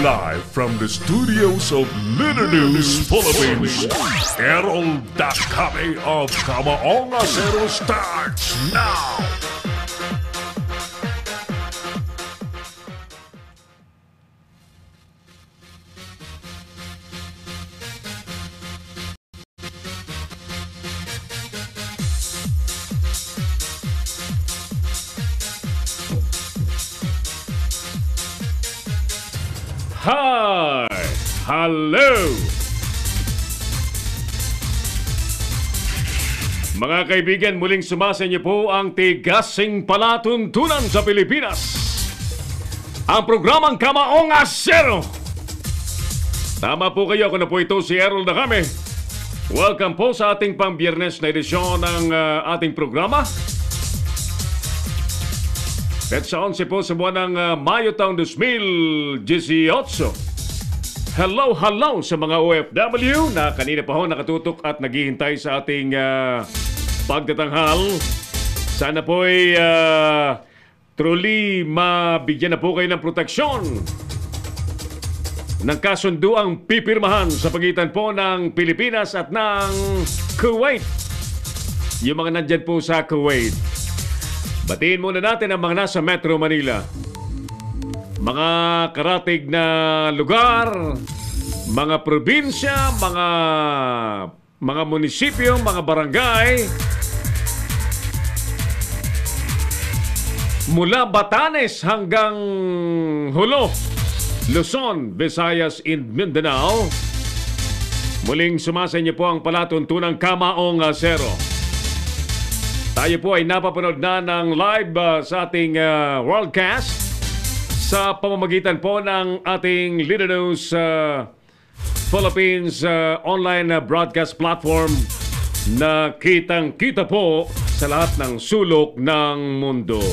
Live from the studios of Leader News Philippines, Errol Dakame of Kamaonga Zero starts now! Hi! Hello! Mga kaibigan, muling sumasa niyo po ang tigasing palatuntunan sa Pilipinas. Ang programang Kamaonga Zero. Tama po kayo, ako na po ito si Errol Dakame. Welcome po sa ating pang-Biyernes na edisyon ng ating programa. Petsa 11 po sa buwan ng Mayo taong 2018. Hello sa mga OFW na kanina pa ho nakatutok at naghihintay sa ating pagtatanghal. Sana po ay truly mabigyan na po kayo ng proteksyon ng kasunduang pipirmahan sa pagitan po ng Pilipinas at ng Kuwait. Yung mga nandyan po sa Kuwait. Batiin muna natin ang mga nasa Metro Manila. Mga karatig na lugar, mga probinsya, mga munisipyo, mga barangay. Mula Batanes hanggang Hulo, Luzon, Visayas, and Mindanao. Muling sumasa niyo po ang palatuntunang Kamaonga Zero. Tayo po ay napapanood na ng live sa ating worldcast sa pamamagitan po ng ating Leader News Philippines online broadcast platform na kitang-kita po sa lahat ng sulok ng mundo.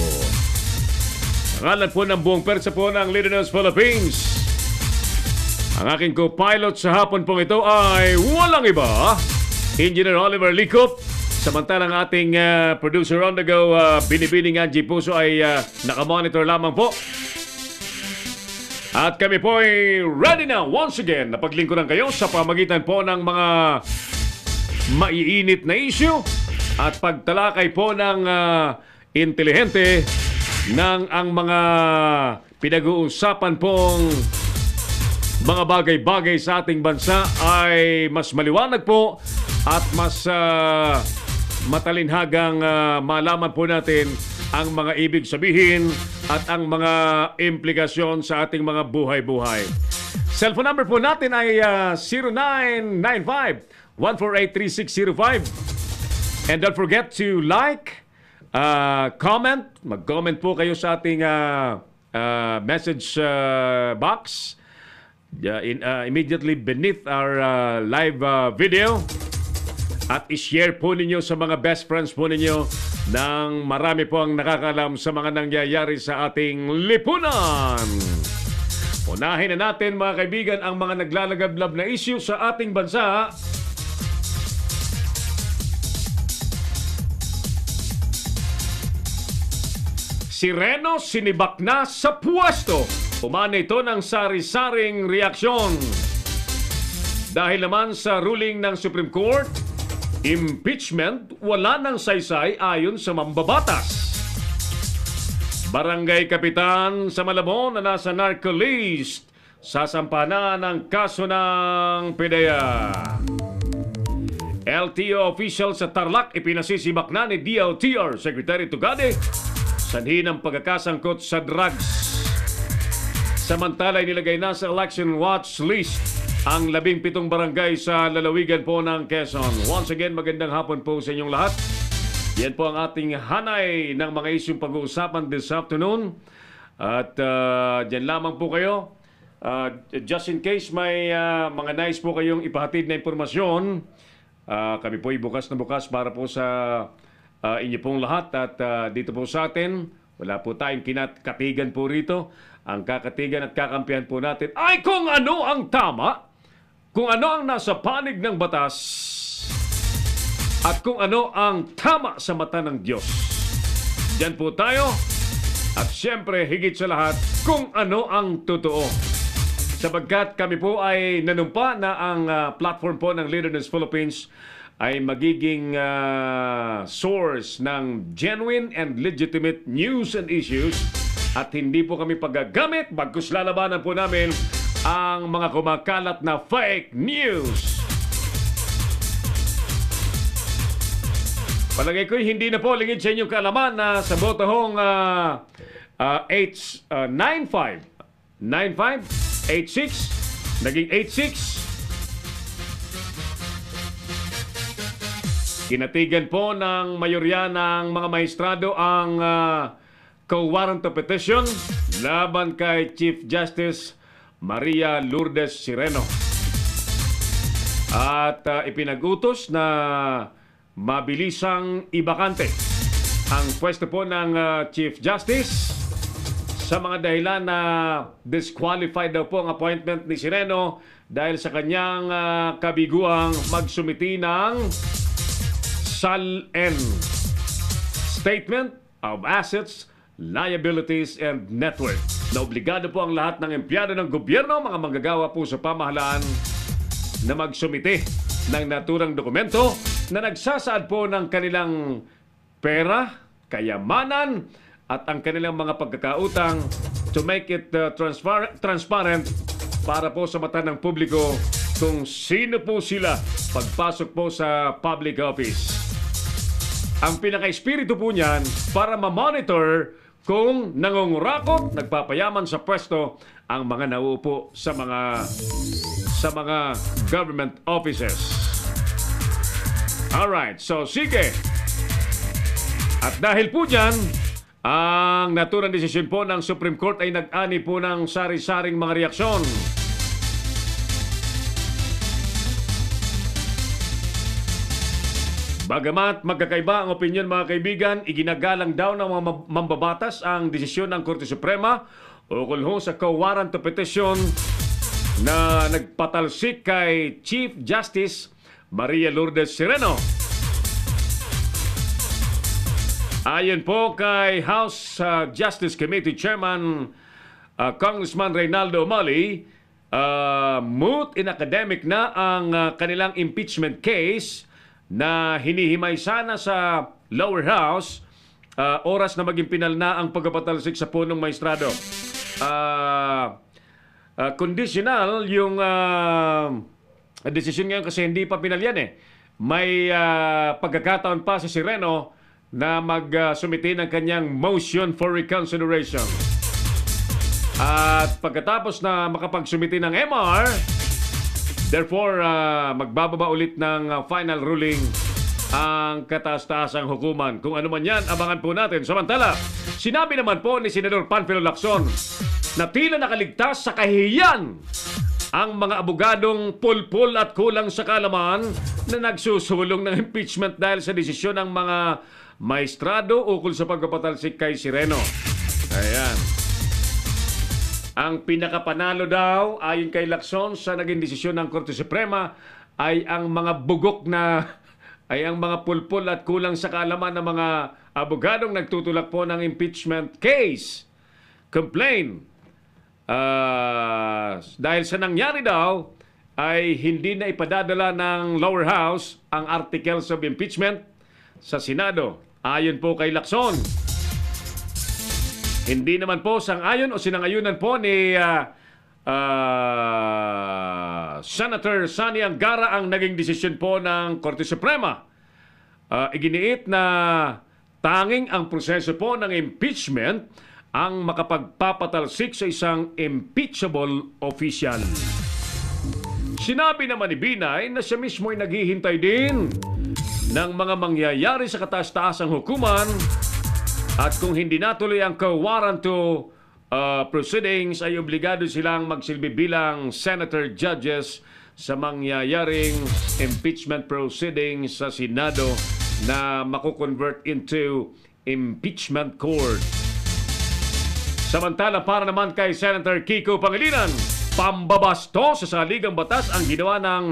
Pangalan po ng buong persa po ng Leader News Philippines. Ang aking co-pilot sa hapon pong ito ay walang iba, Engineer Oliver Licop. Samantalang ating producer on the go, Binibining Angie Puso ay nakamonitor lamang po. At kami po ay ready na once again na paglingkuran kayo sa pamagitan po ng mga maiinit na issue at pagtalakay po ng intelihente ng ang mga pinag-uusapan pong mga bagay-bagay sa ating bansa ay mas maliwanag po at mas matalinhagang malaman po natin ang mga ibig sabihin at ang mga implikasyon sa ating mga buhay-buhay. Cellphone number po natin ay 0995-148-3605. And don't forget to like, comment. Mag-comment po kayo sa ating message box immediately beneath our live video. At i-share po ninyo sa mga best friends po ninyo nang marami po ang nakakalam sa mga nangyayari sa ating lipunan. Unahin na natin mga kaibigan ang mga naglalagablab na issue sa ating bansa. Si Reno sinibak na sa pwesto. Umana ito ng sari-saring reaksyon. Dahil naman sa ruling ng Supreme Court, impeachment wala nang saysay ayon sa mambabatas. Barangay Kapitan sa Malabon na nasa narco-list sasampahan ng kaso ng PDEA. LTO official sa Tarlac ipinasisibak na ni DOTR Secretary Tugade sanhi ng pagkakasangkot sa drugs. Samantala nilagay na sa election watch list ang 17 barangay sa lalawigan po ng Quezon. Once again, magandang hapon po sa inyong lahat. Yan po ang ating hanay ng mga isyong pag-uusapan this afternoon. At dyan lamang po kayo. Just in case may mga nice po kayong ipahatid na impormasyon, kami po ay bukas na bukas para po sa inyo pong lahat. At dito po sa atin, wala po tayong kinakatigan po rito. Ang kakatigan at kakampihan po natin ay kung ano ang tama, kung ano ang nasa panig ng batas, at kung ano ang tama sa mata ng Diyos. Diyan po tayo. At siyempre, higit sa lahat, kung ano ang totoo. Sapagkat kami po ay nanumpa na ang platform po ng Leader News Philippines ay magiging source ng genuine and legitimate news and issues at hindi po kami paggagamit bagkus lalabanan po namin ang mga kumakalat na fake news. Palagay ko hindi na po lingid sa inyong kaalaman na sa botahong 8586 naging 86. Kinatigan po ng mayorya ng mga maestrado ang co-warrant of petition laban kay Chief Justice Maria Lourdes Sireno. At ipinag-utos na mabilisang ibakante ang pwesto po ng Chief Justice sa mga dahilan na disqualified daw po ang appointment ni Sireno dahil sa kanyang kabiguang magsumiti ng SALN Statement of Assets, Liabilities, and Net Worth. Na obligado po ang lahat ng empleyado ng gobyerno, mga manggagawa po sa pamahalaan na magsumite ng naturang dokumento na nagsasaad po ng kanilang pera, kayamanan, at ang kanilang mga pagkakautang to make it transparent para po sa mata ng publiko kung sino po sila pagpasok po sa public office. Ang pinaka-espiritu po niyan para ma-monitor kung nangungurakot, nagpapayaman sa pwesto ang mga nauupo sa mga government offices. Alright, so sige. At dahil po dyan, ang naturang desisyon po ng Supreme Court ay nag-ani po ng sari-saring mga reaksyon. Bagamat magkakaiba ang opinyon mga kaibigan, iginagalang daw ng mga mambabatas ang desisyon ng Korte Suprema ukol ho sa co-warrant of petition na nagpatalsik kay Chief Justice Maria Lourdes Sireno. Ayon po kay House Justice Committee Chairman Congressman Reynaldo Umali, moot in academic na ang kanilang impeachment case na hinihimay sana sa lower house, oras na maging pinal na ang pagpapatalsik sa punong maestrado. Conditional yung desisyon ngayon kasi hindi pa pinal yan eh. May pagkakataon pa si Sireno na magsumite ng kanyang motion for reconsideration. At pagkatapos na makapagsumite ng MR, therefore, magbababa ulit ng final ruling ang kataas-taasang hukuman. Kung ano man yan, abangan po natin. Samantala, sinabi naman po ni Senador Panfilo Lacson na tila nakaligtas sa kahihiyan ang mga abogadong pulpul at kulang sa kaalaman na nagsusulong ng impeachment dahil sa desisyon ng mga maestrado ukol sa pagpapatalsik kay Sireno. Ayan. Ang pinakapanalo daw, ayon kay Lacson, sa naging desisyon ng Korte Suprema ay ang mga bugok na, ay ang mga pulpul at kulang sa kaalaman ng mga abogadong nagtutulak po ng impeachment case. Complain. Dahil sa nangyari daw, ay hindi na ipadadala ng lower house ang articles of impeachment sa Senado. Ayon po kay Lacson. Hindi naman po sang-ayon o sinangayunan po ni Senator Sani Angara ang naging desisyon po ng Korte Suprema. Iginiit na tanging ang proseso po ng impeachment ang makapagpapatalsik sa isang impeachable official. Sinabi naman ni Binay na siya mismo ay naghihintay din ng mga mangyayari sa kataas-taasang hukuman at kung hindi natuloy ang co-warrant to proceedings ay obligado silang magsilbi bilang senator judges sa mangyayaring impeachment proceedings sa Senado na makukonvert into impeachment court. Samantala, para naman kay Senator Kiko Pangilinan, pambabasto sa saligang batas ang ginawa ng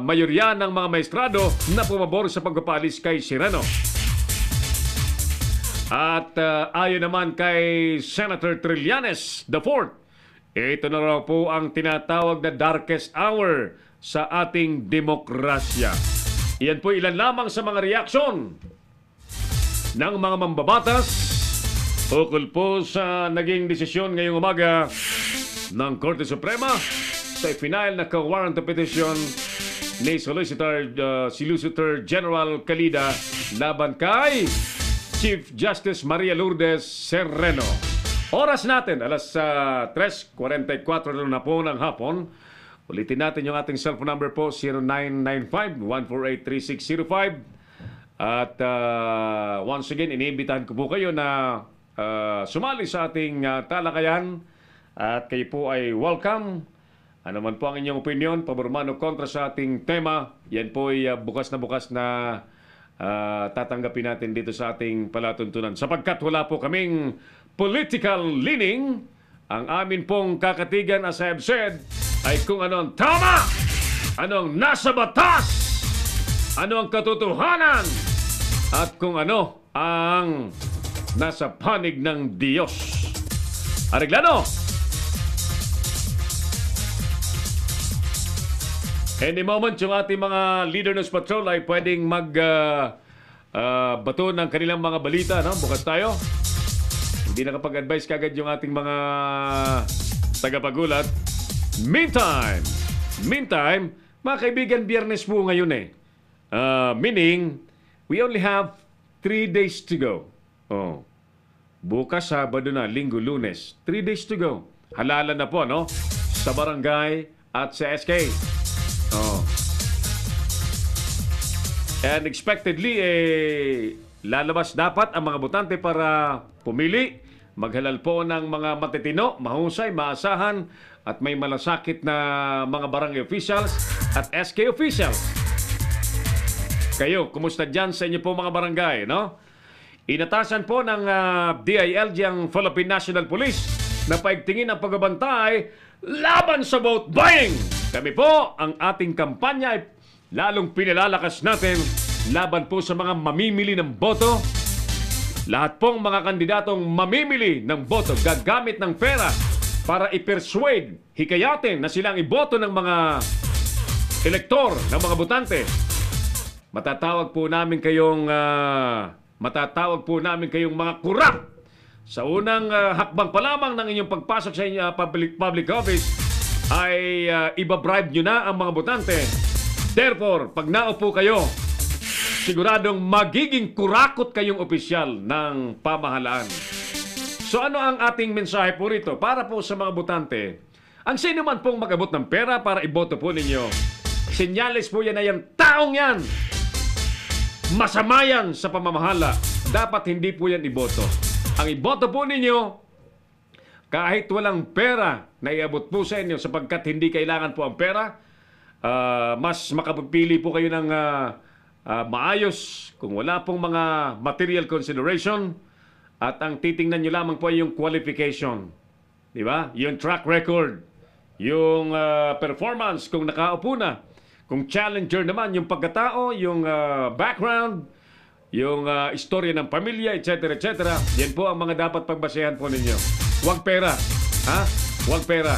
mayorya ng mga maestrado na pumabor sa pagpapalis kay Sireno. At ayon naman kay Senator Trillanes IV, Ito na raw po ang tinatawag na darkest hour sa ating demokrasya. Iyan po ilan lamang sa mga reaksyon ng mga mambabatas ukol po sa naging desisyon ngayong umaga ng Korte Suprema sa final na warrant of petition ni Solicitor General Calida laban kay Chief Justice Maria Lourdes Serreno. Oras natin, alas 3:44 na po ng hapon. Ulitin natin yung ating cellphone number po, 0995-148-3605. At once again, iniimbitahan ko po kayo na sumali sa ating talakayan. At kayo po ay welcome. Ano man po ang inyong opinion, pabor man o kontra sa ating tema, yan po ay bukas na tatanggapin natin dito sa ating palatuntunan. Sapagkat wala po kaming political leaning, ang amin pong kakatigan, as I have said, ay kung ano ang tama, ano ang nasa batas, ano ang katotohanan, at kung ano ang nasa panig ng Diyos. Areglano! Any moment, yung ating mga Leader News Patrol ay pwedeng bato ng kanilang mga balita. No? Bukas tayo. Hindi nakapag-advise kagad yung ating mga tagapagulat. Meantime, mga kaibigan, Biyernes po ngayon eh. Meaning, we only have 3 days to go. Oh. Bukas, Sabado na, Linggo, Lunes. 3 days to go. Halalan na po, no? Sa barangay at sa SK. Oh. And expectedly, lalabas dapat ang mga botante para pumili, maghalal po ng mga matitino, mahusay, maasahan, at may malasakit na mga barangay officials at SK officials. Kayo, kumusta dyan sa inyo po mga barangay, no? Inatasan po ng DILG ang Philippine National Police na paigtingin ang pagbabantay laban sa vote buying. Kami po, ang ating kampanya ay lalong pinalalakas natin laban po sa mga mamimili ng boto. Lahat pong mga kandidatong mamimili ng boto gagamit ng pera para i-persuade, hikayatin na silang iboto ng mga elektor, ng mga botante. Matatawag po namin kayong mga kurap. Sa unang hakbang pa lamang ng inyong pagpasok sa public office ay ibabribe nyo na ang mga botante. Therefore, pag naupo kayo, siguradong magiging kurakot kayong opisyal ng pamahalaan. So ano ang ating mensahe po rito? Para po sa mga botante, ang sino man pong mag-abot ng pera para iboto po ninyo, senyales po yan na yan, taong yan, masama yan sa pamamahala. Dapat hindi po yan iboto. Ang iboto po ninyo, kahit walang pera na iabot po sa inyo sapagkat hindi kailangan po ang pera, mas makapagpili po kayo ng maayos kung wala pong mga material consideration at ang titingnan nyo lamang po ay yung qualification. Di ba? Yung track record, yung performance kung nakaupo na, kung challenger naman, yung pagkatao, yung background, yung istorya ng pamilya, etc. Yan po ang mga dapat pagbasehan po ninyo. Huwag pera. Ha? Huwag pera.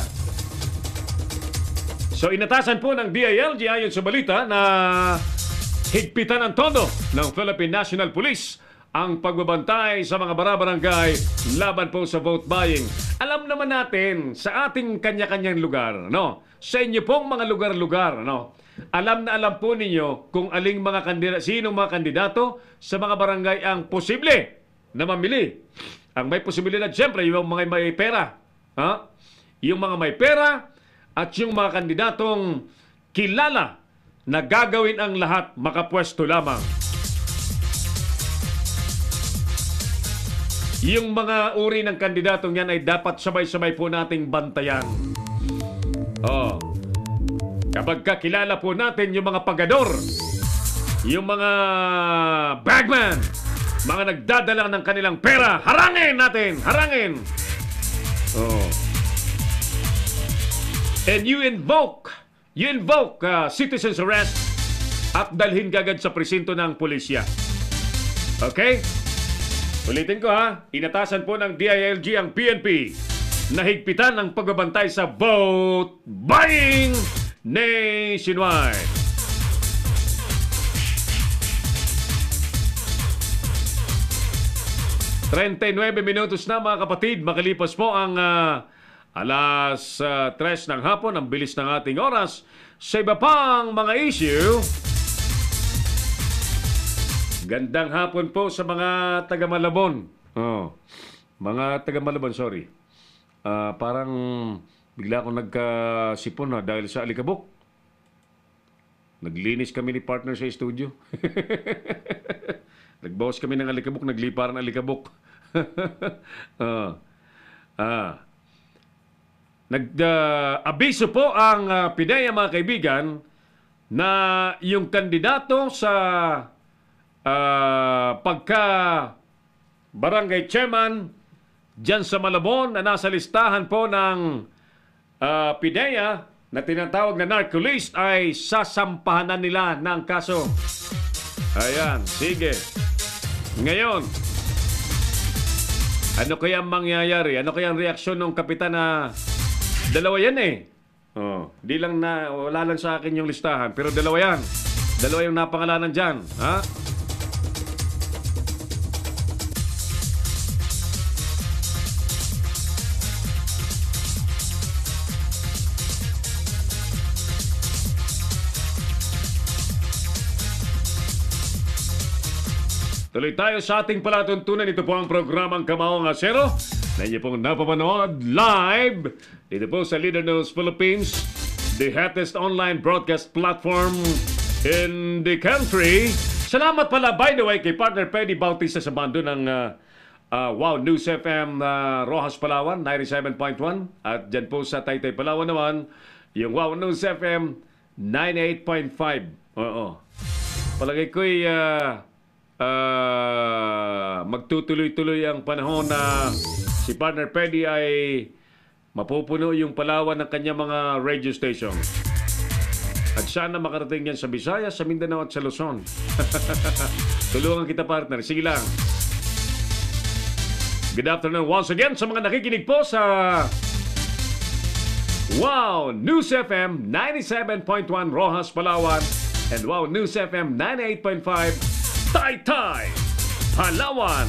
So, inatasan po ng DILG ayon sa balita na higpitan ang todo ng Philippine National Police ang pagbabantay sa mga barangay laban po sa vote buying. Alam naman natin sa ating kanya-kanyang lugar, no? Sa inyo pong mga lugar-lugar, no? Alam na alam po ninyo kung aling mga sinong mga kandidato sa mga barangay ang posible na mamili. Ang may posibilidad, siyempre, yung mga may pera. Ha? Yung mga may pera at yung mga kandidatong kilala na gagawin ang lahat makapwesto lamang. Yung mga uri ng kandidatong yan ay dapat sabay-sabay po nating bantayan. Oh. Kapag kakilala po natin yung mga pagador, yung mga bagman, mga nagdadala ng kanilang pera, harangin natin! Harangin! Oh. And you invoke citizen's arrest at dalhin kagad sa presinto ng pulisya. Okay? Ulitin ko ha, inatasan po ng DILG ang PNP nahigpitan ang pagbabantay sa vote buying nationwide. $39 na mga kapatid, makalipas po ang alas 3 ng hapon, ang bilis ng ating oras. Sa iba pang mga issue, gandang hapon po sa mga taga Malabon. Mga taga Malabon, sorry. Parang bigla akong nagkasipon dahil sa alikabok. Naglinis kami ni partner sa studio. Nagbawas kami ng alikabok, nagliparan ng alikabok. Nag-abiso po ang PIDEA, mga kaibigan, na yung kandidato sa pagka barangay chairman dyan sa Malabon na nasa listahan po ng PIDEA na tinatawag na narco-list ay sasampahanan nila ng kaso. Ayan, sige. Ngayon, ano kaya mangyayari? Ano kaya ang reaksyon ng kapitan na dalawa yan eh? Di lang na, wala lang sa akin yung listahan, pero dalawa yan. Dalawa yung napangalanan dyan. Ha? Tuloy tayo sa ating palatuntunan. Ito po ang programang Kamaong Asero na inyo pong napapanood live dito po sa Leader News Philippines, the hottest online broadcast platform in the country. Salamat pala, by the way, kay partner Peddy Bautista sa bando ng Wow News FM Rojas Palawan 97.1 at dyan po sa Taytay Palawan naman yung Wow News FM 98.5. Oo. Palagay ko'y magtutuloy-tuloy ang panahon na si partner Peddy ay mapupuno yung Palawan ng kanyang mga radio station. At sana makarating yan sa Visayas, sa Mindanao at sa Luzon. Tulungan kita, partner. Sige lang. Good afternoon once again sa mga nakikinig po sa Wow News FM 97.1 Rojas, Palawan and Wow News FM 98.5 Taytay, Palawan.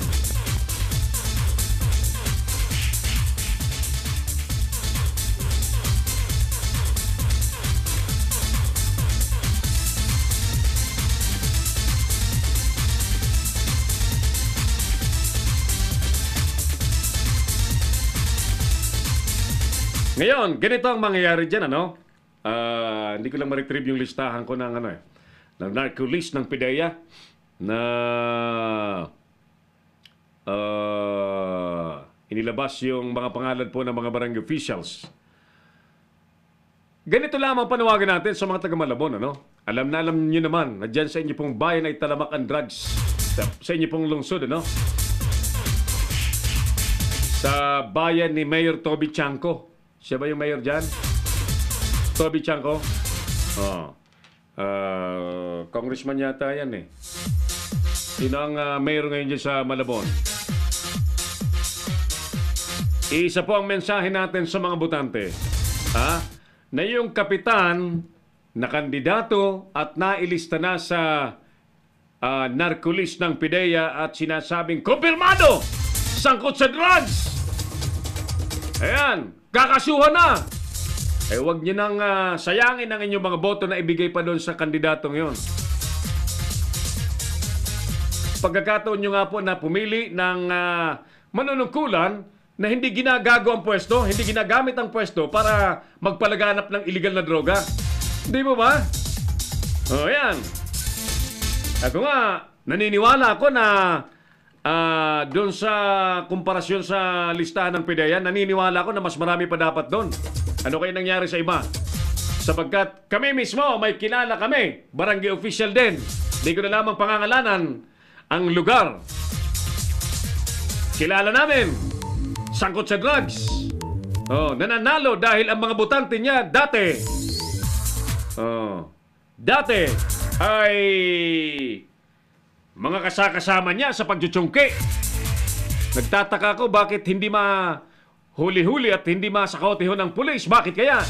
Ngayon, ganito ang mangyayari dyan, ano? Hindi ko lang ma-retrieve yung listahan ko ng ng narco list ng PIDEA na inilabas yung mga pangalan po ng mga barangay officials. Ganito lamang panawagan natin sa mga taga Malabon, ano? Alam nyo naman na dyan sa inyo pong bayan ay talamak ang drugs. Sa inyo pong lungsod, ano? Sa bayan ni Mayor Toby Chanco. Siya ba yung mayor dyan? Toby Chanco? Congressman yata yan eh. Sino ang mayor ngayon dyan sa Malabon? Isa po ang mensahe natin sa mga botante. Na yung kapitan na kandidato at nailista na sa narco-list ng PIDEA at sinasabing kumpirmado sangkot sa drugs. Ayan, kakasuhan na. Huwag nyo nang sayangin ang inyong mga boto na ibigay pa doon sa kandidatong yon. Pagkakataon nyo nga po na pumili ng manunungkulan na hindi ginagago ang pwesto, hindi ginagamit ang pwesto para magpalaganap ng illegal na droga. Hindi mo ba? Yan. Ako nga, naniniwala ako na doon sa komparasyon sa listahan ng PIDEA, naniniwala ako na mas marami pa dapat doon. Ano kaya nangyari sa iba? Sapagkat kami mismo, may kilala kami, barangay official din. Hindi ko na lamang pangangalanan ang lugar. Kilala namin, sangkot sa drugs. Nananalo dahil ang mga botante niya dati ay mga kasama niya sa pagjutsungke. Nagtataka ako bakit hindi huli-huli at hindi masakotihon ng pulis. Bakit kaya?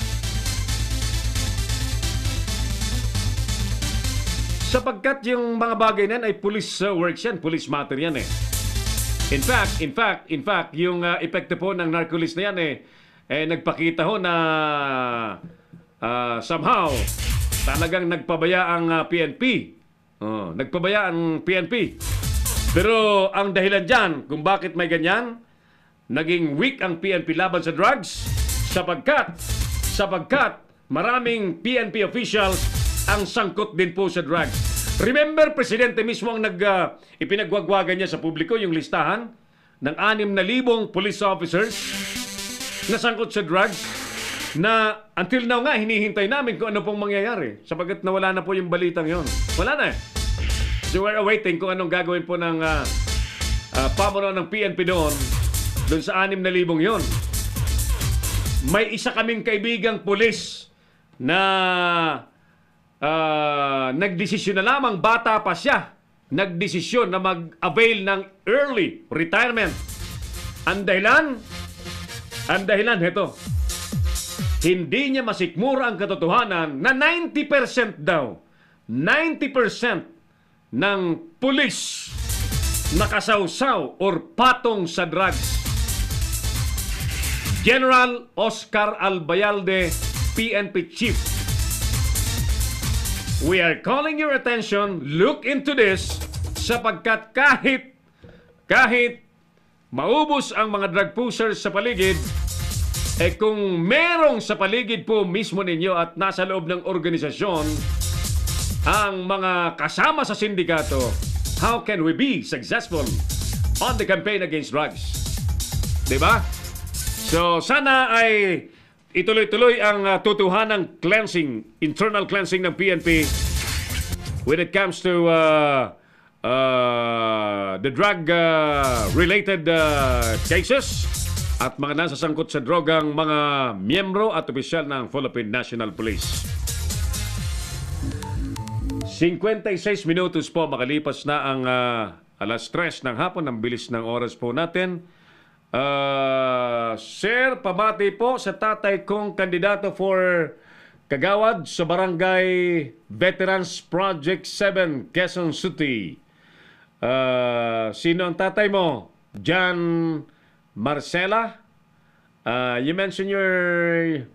Sapagkat yung mga bagay na yan ay police works yan, police matter yan eh. In fact, yung epekto po ng narcolis na yan nagpakita ho na somehow talagang nagpabaya ang PNP. Nagpabaya ang PNP. Pero ang dahilan dyan kung bakit may ganyan, naging weak ang PNP laban sa drugs sapagkat maraming PNP officials ang sangkot din po sa drugs. Remember, Presidente mismo ang ipinagwagwagan niya sa publiko yung listahan ng 6,000 police officers na sangkot sa drugs na until now nga hinihintay namin kung ano pong mangyayari sapagkat nawala na po yung balitang yon. Wala na eh. So we're awaiting kung anong gagawin po ng pamunuan ng PNP doon sa 6,000 yon. May isa kaming kaibigang pulis na nagdesisyon na lamang, bata pa siya, nagdesisyon na mag-avail ng early retirement. Ang dahilan, heto, hindi niya masikmura ang katotohanan na 90% daw, 90% ng pulis nakasawsaw or patong sa drugs. General Oscar Albayalde, PNP Chief. We are calling your attention, look into this, sapagkat kahit maubos ang mga drug pushers sa paligid, kung merong sa paligid po mismo ninyo at nasa loob ng organisasyon, ang mga kasama sa sindikato, how can we be successful on the campaign against drugs? Diba? So, sana ay ituloy-tuloy ang tutuhanang cleansing, internal cleansing ng PNP when it comes to the drug-related cases at mga nasasangkot sa drogang mga miyembro at opisyal ng Philippine National Police. 56 minutos po makalipas na ang alas 3 ng hapon. Ang bilis ng oras po natin. Sir, pabati po sa tatay kong kandidato for kagawad sa Barangay Veterans Project 7, Quezon City. Sino ang tatay mo? John Marcela? You mentioned your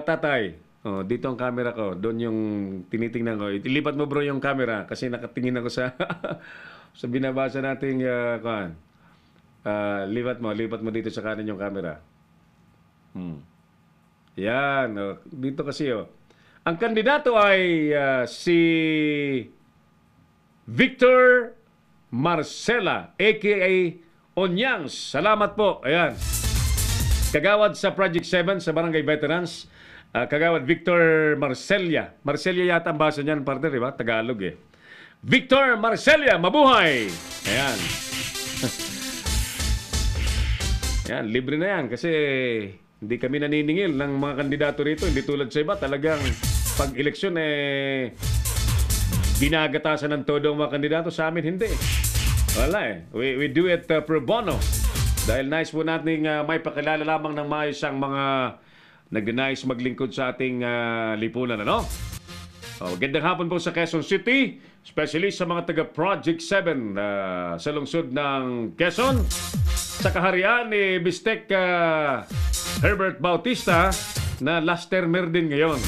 tatay. Dito ang camera ko. Doon yung tinitingnan ko. Ilipat mo bro yung camera kasi nakatingin ako sa sa binabasa nating lipat mo dito sa kanan yung camera. Yan. Dito kasi ang kandidato ay si Victor Marcela, aka Onyangs. Salamat po. Ayan. Kagawad sa Project 7 sa Barangay Veterans. Kagawad Victor Marcelia. Marcelia yata ang basa niyan, partner, diba? Tagalog eh. Victor Marcelia, mabuhay! Ayan. Yan, libre na yan kasi hindi kami naniningil ng mga kandidato rito. Hindi tulad sa iba, talagang pag-eleksyon ginagatasan ng todo ang mga kandidato. Sa amin, hindi. Wala eh. We do it pro bono. Dahil nice po natin may pakilala lamang ng maayos ang mga nag-nice maglingkod sa ating lipunan, ano? Magandang hapon po sa Quezon City, especially sa mga taga Project 7 sa lungsod ng Quezon. Sa kaharian ni Bistek Herbert Bautista na last termer din ngayon.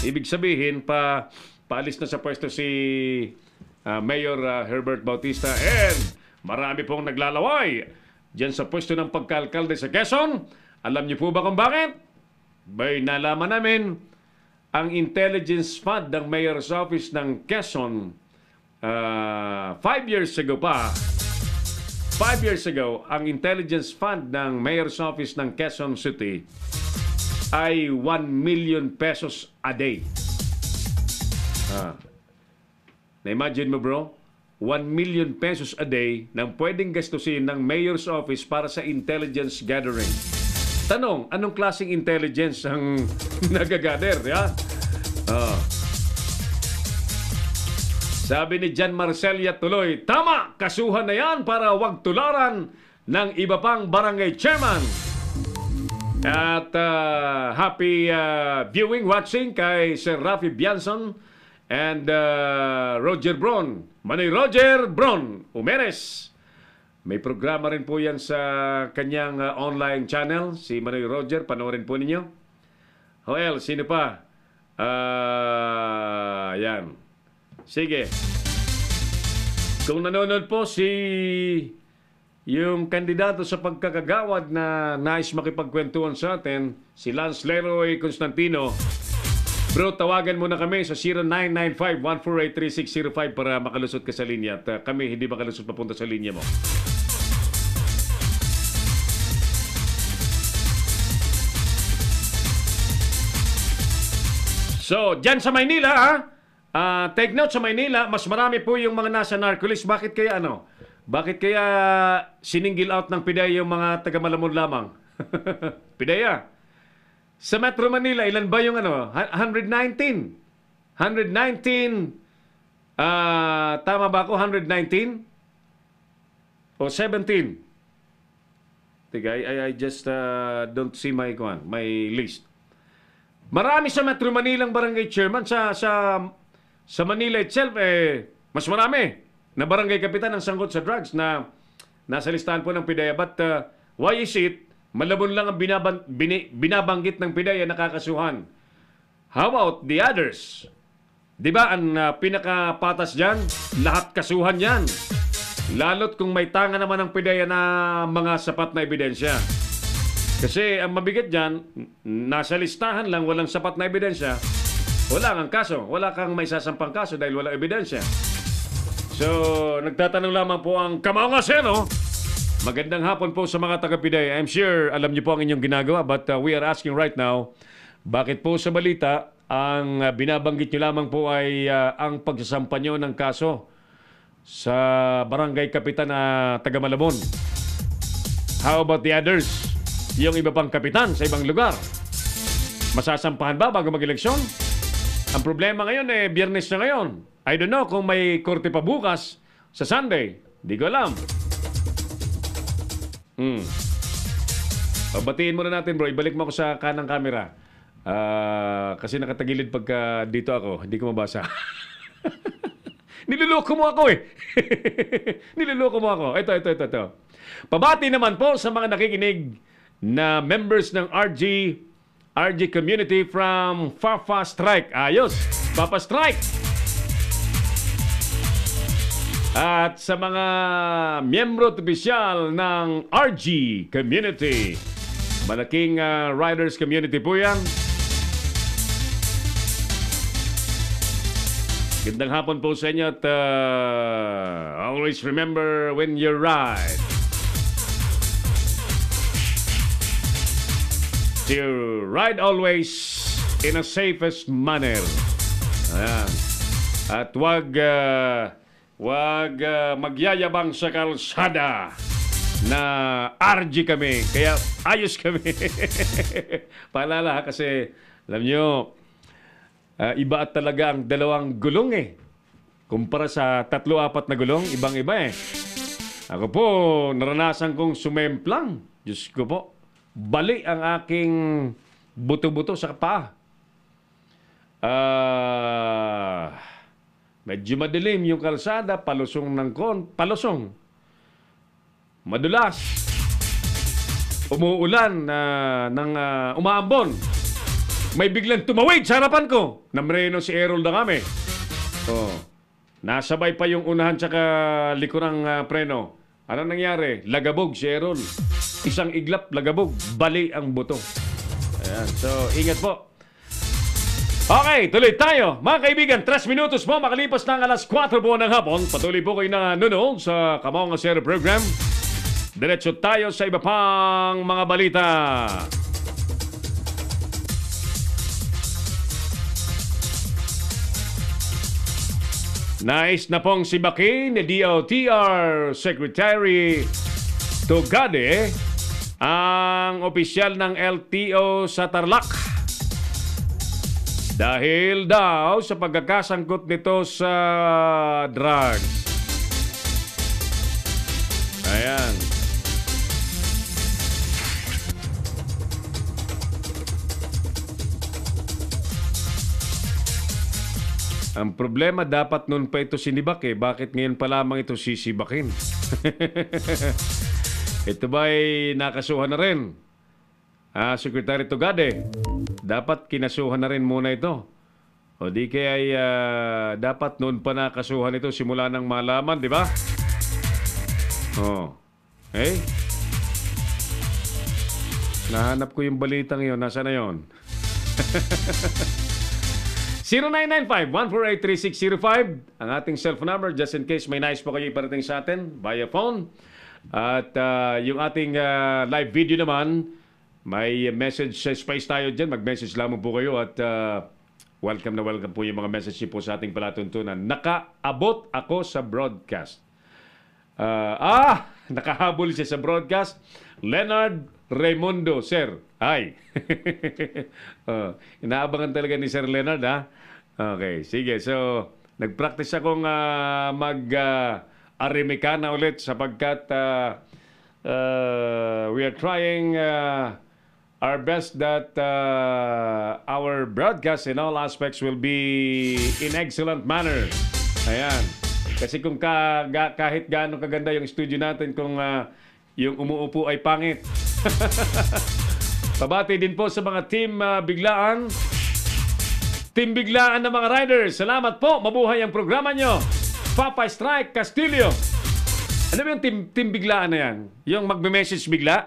Ibig sabihin, paalis na sa pwesto si Mayor Herbert Bautista and marami pong naglalaway dyan sa pwesto ng pagkaalkalde sa Quezon. Alam niyo po ba kung bakit? May nalaman namin ang intelligence fund ng Mayor's Office ng Quezon 5 years ago pa. 5 years ago, ang intelligence fund ng Mayor's Office ng Quezon City ay 1 million pesos a day. Na-imagine mo bro, 1 million pesos a day nang pwedeng gastusin ng Mayor's Office para sa intelligence gathering. Tanong, anong klaseng intelligence ang nagagather? Yeah? Sabi ni John Marcelia tuloy, tama, kasuhan na yan para wag tularan ng iba pang barangay chairman. At happy viewing, watching kay Sir Rafi Bianson and Roger Bron. Manoy Roger Bron Umeres. May programa rin po yan sa kanyang online channel, si Manoy Roger. Panoorin po ninyo. Well, sino pa? Yan. Sige. Kung nanonood po yung kandidato sa pagkakagawad na nais makipagkwentuhan sa atin, si Lance Leroy Constantino, bro, tawagan mo na kami sa 0995-148-3605 para makalusot ka sa linya. At kami hindi makalusot papunta sa linya mo. So, dyan sa Maynila, take note, sa Maynila, mas marami po yung mga nasa narcolis. Bakit kaya Bakit kaya siningil out ng PIDEA yung mga taga-Malamon lamang? PIDEA. Sa Metro Manila, ilan ba yung 119. 119. Tama ba ako? 119? O 17? Tiga, I just don't see my list. Marami sa Metro Manilang barangay chairman. Sa Manila itself, mas marami na barangay kapitan ang sangkot sa drugs na nasa listahan po ng PIDEA. But why is it Malabon lang ang binabanggit ng PIDEA nakakasuhan? How about the others? Di ba ang pinakapatas dyan? Lahat kasuhan yan. Lalo't kung may tanga naman ang PIDEA na mga sapat na ebidensya. Kasi ang mabigat dyan, nasa listahan lang, walang sapat na ebidensya, wala kang kaso. Wala kang may sasampang kaso dahil walang ebidensya. So, nagtatanong lamang po ang Kamaongasero. Magandang hapon po sa mga taga-PIDEA. I'm sure alam niyo po ang inyong ginagawa, but we are asking right now, bakit po sa balita, ang binabanggit niyo lamang po ay ang pagsasampa niyo ng kaso sa barangay kapitan na taga Malabon? How about the others? Yung iba pang kapitan sa ibang lugar? Masasampahan ba bago mag-eleksyon? Ang problema ngayon Biyernes na ngayon. I don't know kung may korte pa bukas sa Sunday. Di ko alam. Batiin muna natin, bro. Ibalik mo ako sa kanang camera. Kasi nakatagilid pagka dito ako. Hindi ko mabasa. Niluloko mo ako Niluloko mo ako. Ito. Pabati naman po sa mga nakikinig na members ng RG community from Fafa Strike. Ayos. Papa Strike. At sa mga miyembro at opisyal ng RG community. Malaking riders community po yan. Gandang hapon po sa inyo at always remember when you ride, to ride always in a safest manner. Ayan. At wag magyayabang sa kalsada na RG kami. Kaya ayos kami. Paalala kasi alam nyo, iba at talaga ang dalawang gulong kumpara sa 3-4 na gulong, ibang-iba Ako po, naranasan kong sumemplang. Diyos ko po, bali ang aking buto-buto sa paa. Medyo madilim yung kalsada, palusong. Madulas. Umuulan ng umaambon. May biglang tumawid sa harapan ko. Namreno si Errol na kami. Nasabay pa yung unahan tsaka likurang preno. Ano nangyari? Lagabog si Errol. Isang iglap, lagabog. Bali ang buto. Ayan. So, ingat po. Okay, tuloy tayo. Mga kaibigan, 3 minutos po makalipas ng alas 4 po ng hapon. Patuloy po kayo na nanonood sa Kamaongasero program. Diretso tayo sa iba pang mga balita. Nais na pong sibakin ni DOTR Secretary Tugade ang opisyal ng LTO sa Tarlac. Dahil daw sa pagkakasangkot nito sa drugs. Ayan. Ang problema, dapat noon pa ito sinibak eh. Bakit ngayon pa lamang ito sisibakin? Ito ba ay nakasuhan na rin? Secretary Tugade, dapat kinasuhan na rin muna ito. O di kaya ay dapat noon pa nakasuhan ito simula ng malaman, di ba? Oh. Eh? Nahanap ko yung balitang yun. Nasaan na yun? 0995-148-3605 ang ating cellphone number just in case may nais po kayo iparating sa atin via phone. At yung ating live video naman, may message space tayo dyan. Mag-message lamang po kayo at welcome na welcome po yung mga message po sa ating palatuntunan. Nakaabot ako sa broadcast. Nakahabol siya sa broadcast. Leonard Raimundo, sir. Hi. Inaabangan talaga ni Sir Leonard, ha? Okay, sige. So, nag-practice akong mag-arimekana ulit sapagkat we are trying our best that our broadcast in all aspects will be in excellent manner. Ayan. Kasi kung kahit gaano kaganda yung studio natin, kung yung umuupo ay pangit. Pabati din po sa mga team biglaan. Team biglaan ng mga riders. Salamat po. Mabuhay ang programa nyo. Papa Strike Castillo. Ano ba yung team biglaan na yan? Yung magme-message bigla?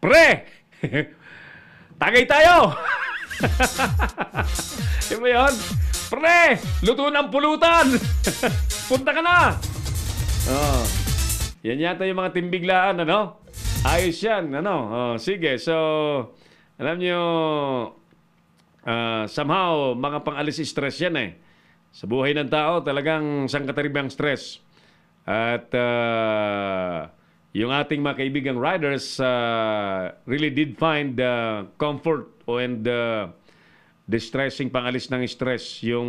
Pre! Tagay tayo! Di ba yun? Pre! Luto ng pulutan! Punta ka na! Oh. Yan yata yung mga team biglaan, ano? Ayos yan, ano? Sige, so, alam nyo, somehow, mga pang-alis stress yan eh. Sa buhay ng tao, talagang sangkataribang stress. At yung ating mga kaibigang riders really did find comfort and distressing pang-alis ng stress yung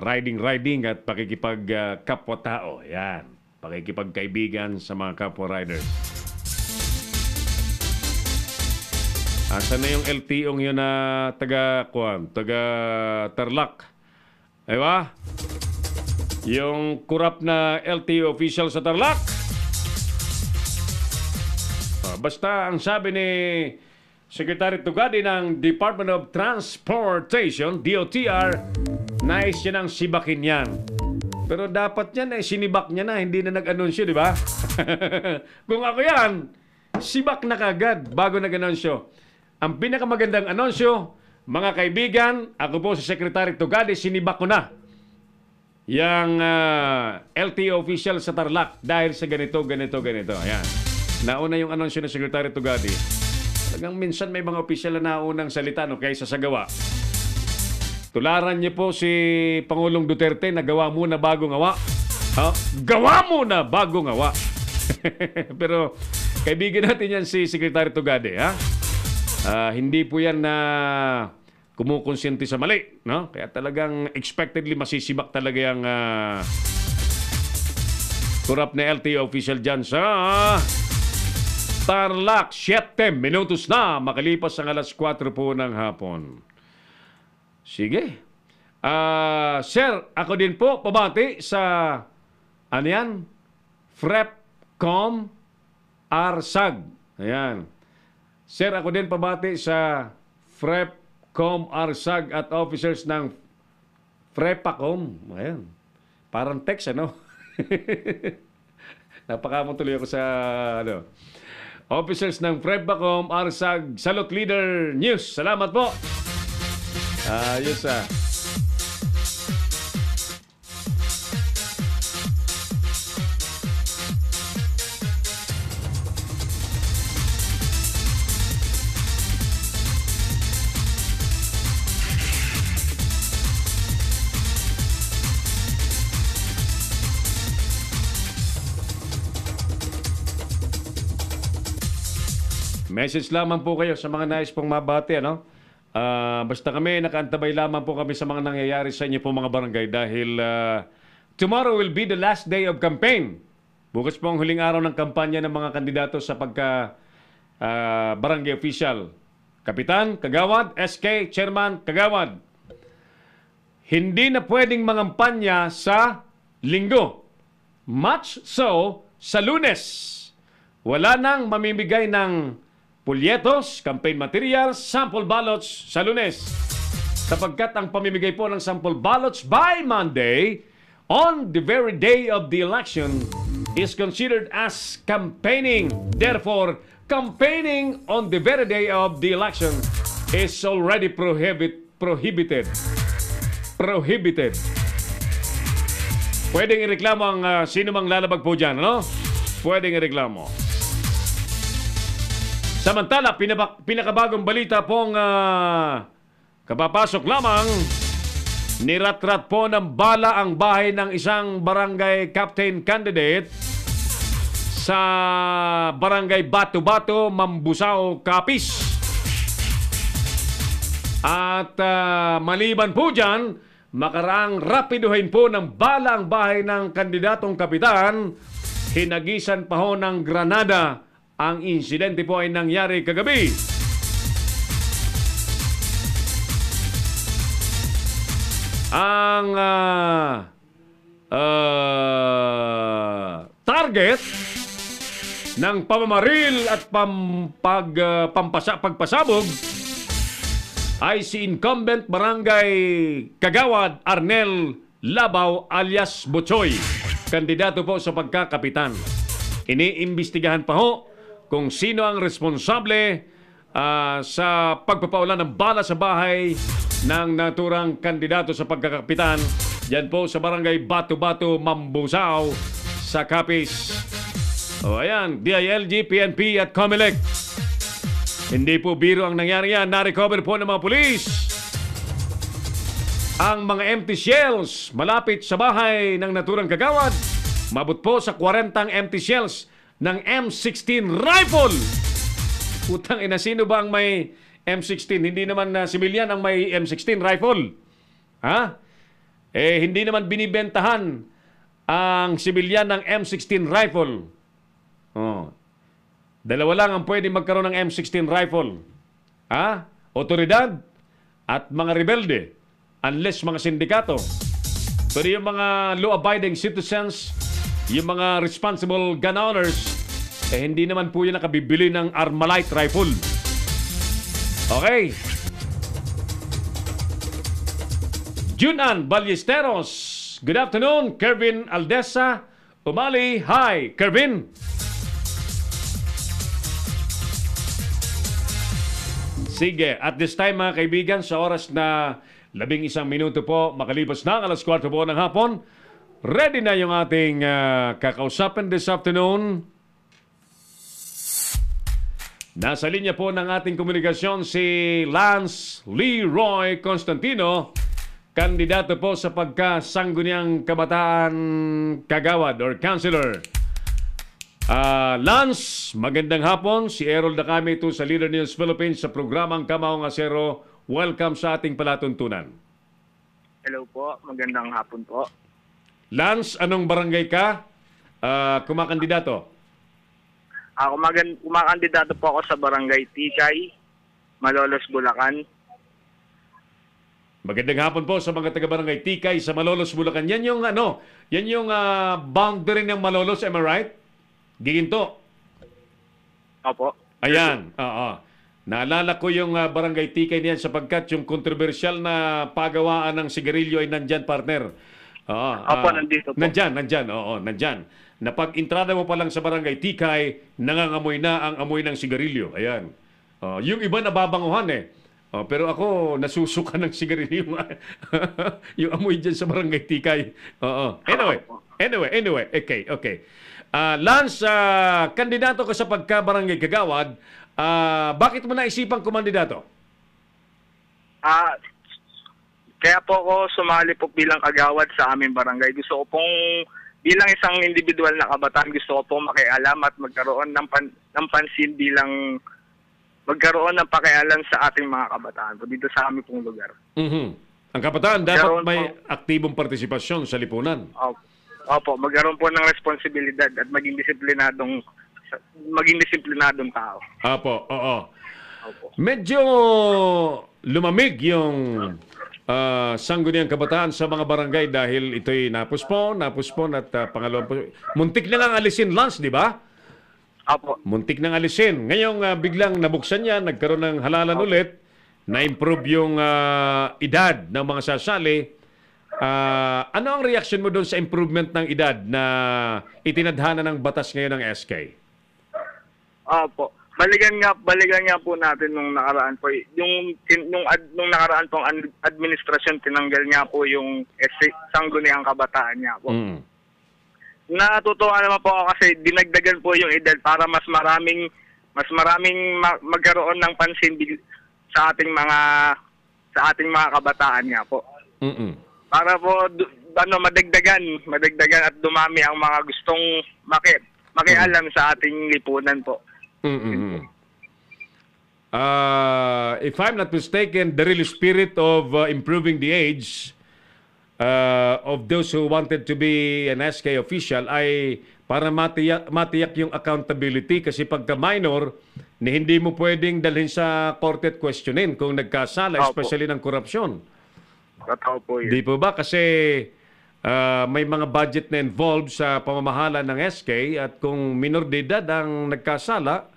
riding at pakikipag-kapwa-tao. Yan. Pakikipagkaibigan sa mga kapwa-riders. Asan na yung LTO yun na taga Tarlac? Diba? Yung kurap na LTO official sa Tarlac. Basta ang sabi ni Secretary Tugade ng Department of Transportation, DOTR, nais siya ng sibakin yan. Pero dapat yan sinibak niya na, hindi na nag-anunsyo, di ba? Kung ako yan, sibak na kagad bago nag-anunsyo. Ang pinakamagandang anunsyo, mga kaibigan, ako po si Secretary Tugade, sinibak ko na yung LTO official sa Tarlac dahil sa ganito. Ayan. Nauna yung anunsyo ng Secretary Tugade. Talagang minsan may mga opisyal na naunang salita kaysa sa gawa. Tularan niyo po si Pangulong Duterte na gawa muna bago ngawa. Gawa muna bago ngawa. Pero kaibigan natin yan si Secretary Tugade, ha? Hindi po yan na kumukonsinti sa mali, no? Kaya talagang expectedly masisibak talaga yung kurap na LTO official dyan sa Tarlac. 7 minutos na makalipas ang alas 4 po ng hapon. Sige. Sir, ako din po pabati sa ano yan? FREPCOM ARSAG. Ayan. Sir, ako din pabati sa FREPCOM ARSAG at officers ng FREPACOM. Ayan. Parang text, ano? Napakamong tuloy ako sa ano. Officers ng FREPACOM ARSAG Salute Leader News. Salamat po. Ayos Message lamang po kayo sa mga nais pong mabati, ano? Basta kami, nakaantabay lamang po kami sa mga nangyayari sa inyo po mga barangay dahil tomorrow will be the last day of campaign. Bukas po ang huling araw ng kampanya ng mga kandidato sa pagka barangay official. Kapitan, Kagawad, SK, Chairman, Kagawad. hindi na pwedeng mangampanya sa Linggo. Much so, sa Lunes, wala nang mamimigay ng pulyetos, campaign materials, sample ballots sa Lunes. Sapagkat ang pamimigay po ng sample ballots by Monday, on the very day of the election, is considered as campaigning. Therefore, campaigning on the very day of the election is already prohibited. Prohibited. Pwedeng ireklamo ang sino mang lalabag po dyan, ano? Pwedeng ireklamo. Samantala, pinakabagong balita pong kapapasok lamang, niratrat po ng bala ang bahay ng isang barangay captain candidate sa barangay Bato-Bato, Mambusao, Capiz. At maliban po dyan, makaraang rapiduhin po ng bala ang bahay ng kandidatong kapitan. Hinagisan pa ho ng granada. Ang insidente po ay nangyari kagabi. Ang target ng pamamaril at pagpasabog ay si incumbent barangay Kagawad Arnel Labaw alias Butchoy, kandidato po sa pagkakapitan. Iniimbestigahan pa ho kung sino ang responsable sa pagpapaulan ng bala sa bahay ng naturang kandidato sa pagkakapitan. Yan po sa barangay Bato-Bato, Mambusao, sa Capiz. O ayan, DILG, PNP at COMELEC. Hindi po biro ang nangyari yan. Na-recover po ng mga pulis ang mga empty shells malapit sa bahay ng naturang kagawad. Mabot po sa 40 empty shells ng M16 rifle. Putang ina, sino ba ang may M16? Hindi naman civilian ang may M16 rifle. Ha? Hindi naman binibentahan ang civilian ng M16 rifle. Oh. Dalawa lang ang pwede magkaroon ng M16 rifle. Ha? Otoridad at mga rebelde. Unless mga sindikato. Pero yung mga law-abiding citizens, yung mga responsible gun owners, hindi naman po yun nakabibili ng Armalite rifle. Okay. Junan Ballesteros. Good afternoon, Kervin Aldesa. Umali. Hi, Kervin. Sige, at this time mga kaibigan, sa oras na 11 minuto po, makalipas na 4:00 po ng hapon, ready na yung ating kakausapin this afternoon. Nasa linya po ng ating komunikasyon si Lance Leroy Constantino, kandidato po sa pagkasangguniang kabataan kagawad or councilor. Lance, magandang hapon. Si Errol Dacame ito sa Leader News Philippines sa programang Kamaong Asero. Welcome sa ating palatuntunan. Hello po, magandang hapon po. Lance, anong barangay ka? Kumakandidato? Ako kumakandidato po ako sa barangay Tikay, Malolos, Bulacan. Magandang hapon po sa mga taga-barangay Tikay sa Malolos, Bulacan. Yan yung boundary ng Malolos, am I right? Giginto. Opo. Ayan, oo. Naalala ko yung barangay Tikay niyan sapagkat yung kontrobersyal na pagawaan ng sigarilyo ay nandyan, partner. Opo, nandito po. Nandyan, oo, nandyan. Na pag entrada mo pa lang sa barangay Tikay, nangangamoy na ang amoy ng sigarilyo. Ayan. Yung iba nababanguhan eh. Pero ako, nasusuka ng sigarilyo. Yung amoy dyan sa barangay Tikay. Anyway. Okay. Lance, kandidato ka sa pagka-barangay kagawad. Bakit mo naisipang kumandidato? Kaya po ako sumali po bilang kagawad sa aming barangay. Gusto ko pong bilang isang individual na kabataan, gusto ko pong makialam at magkaroon ng pansin bilang magkaroon ng pakialam sa ating mga kabataan po dito sa aming pong lugar. Mm-hmm. Ang kabataan dapat may aktibong partisipasyon sa lipunan. Opo, magkaroon po ng responsibilidad at maging disiplinadong tao. Opo. Medyo lumamig yung sangguniang kabataan sa mga barangay dahil ito'y napuspon at pangalawang muntik na nga alisin, Lance, di ba? Opo. Muntik nang alisin. Ngayong biglang nabuksan yan, nagkaroon ng halalan ulit, na-improve yung edad ng mga sasali. Ano ang reaction mo doon sa improvement ng edad na itinadhana ng batas ngayon ng SK? Opo. Balikan nga po natin nung nakaraan po. Nung nakaraan pong administrasyon, tinanggal nga po yung sangguniang kabataan niya po. Natutuwa naman po ako kasi dinagdagan po yung edad para mas maraming magkaroon ng pansin sa ating mga kabataan niya po. Para po madagdagan at dumami ang mga gustong makialam sa ating lipunan po. If I'm not mistaken, the real spirit of improving the age of those who wanted to be an SK official ay para matiyak yung accountability, kasi pagka minor, hindi mo pwedeng dalhin sa korte at questionin kung nagkasala, especially ng korupsyon. Totoo po yun. Di po ba? Kasi may mga budget na involved sa pamamahala ng SK at kung minor de edad ang nagkasala,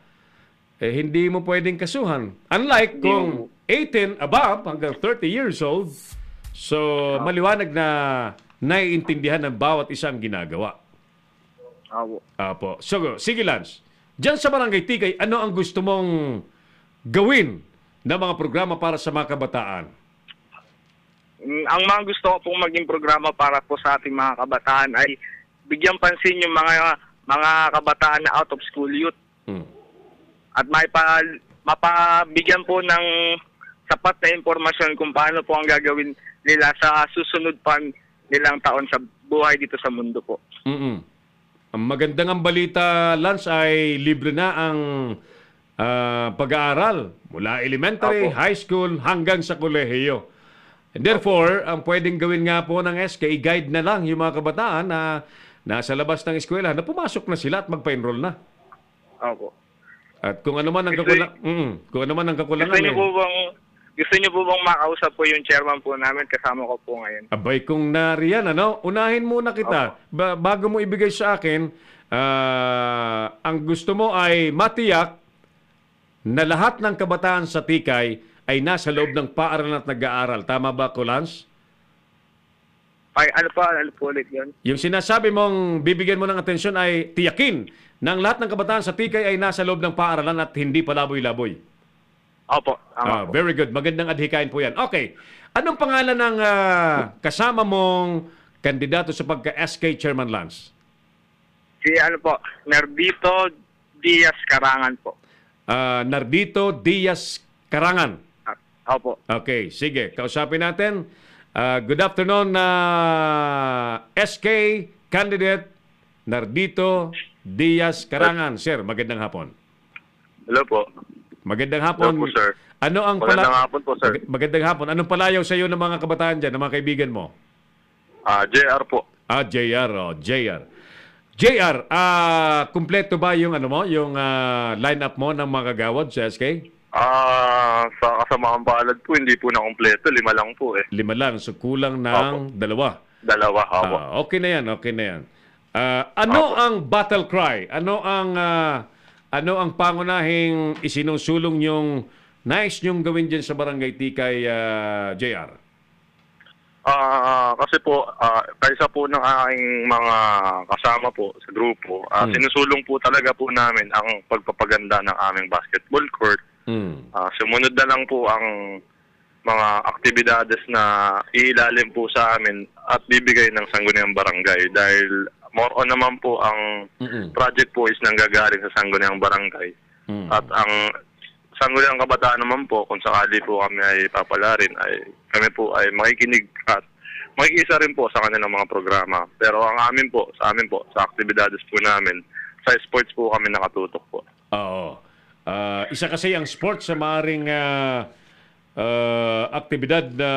hindi mo pwedeng kasuhan. Unlike kung 18 above hanggang 30 years old, so maliwanag na naiintindihan ng bawat isang ginagawa. Apo. So, sige Lance, diyan sa Barangay Tikay, ano ang gusto mong gawin na mga programa para sa mga kabataan? Ang mga gusto ko pong maging programa para po sa ating mga kabataan ay bigyan pansin yung mga kabataan na out of school youth. At mapabigyan po ng sapat na impormasyon kung paano po ang gagawin nila sa susunod pa nilang taon sa buhay dito sa mundo po. Ang magandang balita, Lance, ay libre na ang pag-aaral mula elementary, high school hanggang sa kolehiyo. And therefore, ang pwedeng gawin nga po ng SK, i-guide na lang yung mga kabataan na nasa labas ng eskwela na pumasok na sila at magpa-enroll na. Opo. At kung ano man ang kakulangan, gusto niyo po bang makausap po yung chairman po namin, kasama ko po ngayon? Abay, kung nariyan, unahin muna kita. Bago mo ibigay sa akin, ang gusto mo ay matiyak na lahat ng kabataan sa Tikay ay nasa loob ng paaralan at nag-aaral. Tama ba, Lance? Ay, ano po ulit yun? Yung sinasabi mong bibigyan mo ng atensyon ay tiyakin ng lahat ng kabataan sa Tikay ay nasa loob ng paaralan at hindi palaboy-laboy. Opo. Very good. Magandang adhikain po yan. Okay. Anong pangalan ng kasama mong kandidato sa pagka-SK Chairman, Lance? Si Nardito Diaz Karangan po. Nardito Diaz Karangan. Opo. Okay, sige. Kausapin natin. Good afternoon, SK candidate Nardito Diaz Karangan. Sir, magandang hapon. Hello po. Magandang hapon. Hello po, sir. Magandang hapon po, sir. Magandang hapon. Anong palayaw sa iyo ng mga kabataan dyan, ng mga kaibigan mo? JR po. JR. JR, kumpleto ba yung yung lineup mo ng mga kagawad sa SK? Sa kasamaang palad po, hindi po na kompleto. 5 lang po eh. 5 lang. So, kulang ng 2. 2, opo. Okay na yan. Ano ang battle cry? Ano ang pangunahing isinusulong yung nais nyong gawin dyan sa Barangay Tikay, JR? Kasi po, kaysa po ng aking mga kasama po sa grupo, sinusulong po talaga po namin ang pagpapaganda ng aming basketball court. Sumunod na lang po ang mga aktibidades na iilalim po sa amin at bibigay ng Sangguniang Barangay dahil more on naman po ang project po is nanggagaling sa Sangguniang Barangay. At ang Sangguniang Kabataan naman po, kung sakali po kami ay papalarin, ay kami po ay makikinig at makikisa rin po sa kanilang mga programa. Pero sa amin po, sa aktibidades po namin, sa sports po kami nakatutok po. Oo. Isa kasi ang sports sa maaaring aktibidad na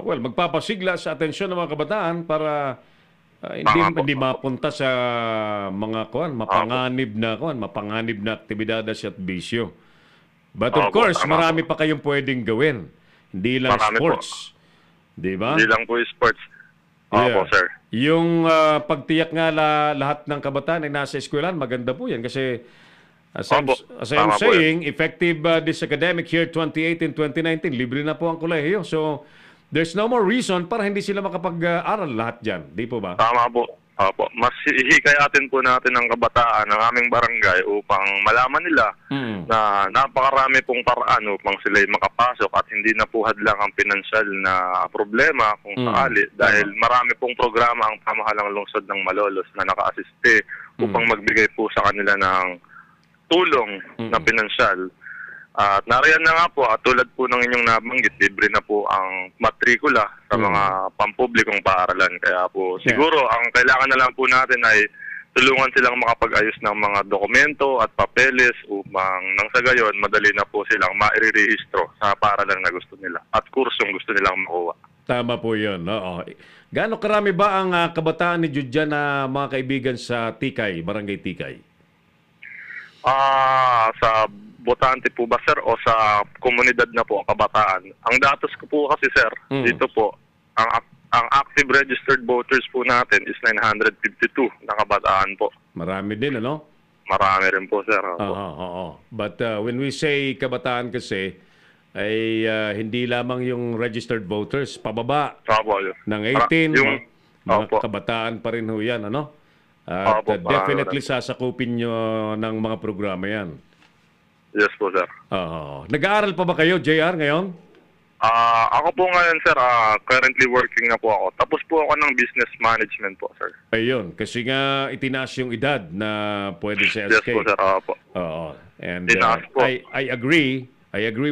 magpapasigla sa atensyon ng mga kabataan para hindi mapunta sa mga mapanganib na aktibidades at bisyo. But of course, marami pa kayong pwedeng gawin. Hindi lang sports. Di ba? Hindi lang po sports. Opo, sir. Yung pagtiyak nga lahat ng kabataan ay nasa eskwelahan, maganda po yan kasi as I'm saying, effective this academic year 2018-2019, libre na po ang kolehiyo. So, there's no more reason para hindi sila makapag-aral lahat dyan. Di po ba? Tama po. Opo. Mas hihikayatin po natin ang kabataan ng aming barangay upang malaman nila na napakarami pong paraan upang sila'y makapasok at hindi na po hadlang ang pinansyal na problema kung sakali dahil marami pong programa ang pamahalang lungsod ng Malolos na naka-assiste upang magbigay po sa kanila ng tulong na pinansyal. At nariyan na nga po, at tulad po ng inyong nabanggit, libre na po ang matrikula sa mga pampublikong paaralan. Kaya po, siguro, ang kailangan na lang po natin ay tulungan silang makapag-ayos ng mga dokumento at papeles upang nang sa gayon, madali na po silang mairerehistro sa paaralan na gusto nila at kursong gusto nilang makuha. Tama po yun. Oo. Gaano karami ba ang kabataan ni Jude dyan na mga kaibigan sa Tikay, Barangay Tikay? Sa botante po ba, sir, o sa komunidad na po, kabataan? Ang datos ko po kasi, sir, dito po, ang active registered voters po natin is 952 na kabataan po. Marami din, ano? Marami rin po, sir. But when we say kabataan kasi, ay hindi lamang yung registered voters, pababa ng 18, mga kabataan pa rin ho yan, ano? At definitely sasakupin nyo ng mga programa yan. Yes po, sir. Nag-aaral pa ba kayo, JR, ngayon? Ako po ngayon, sir, currently working na po ako. Tapos po ako ng business management po, sir. Ayun, kasi nga itinaas yung edad na pwede sa SK. Yes po, sir. And I agree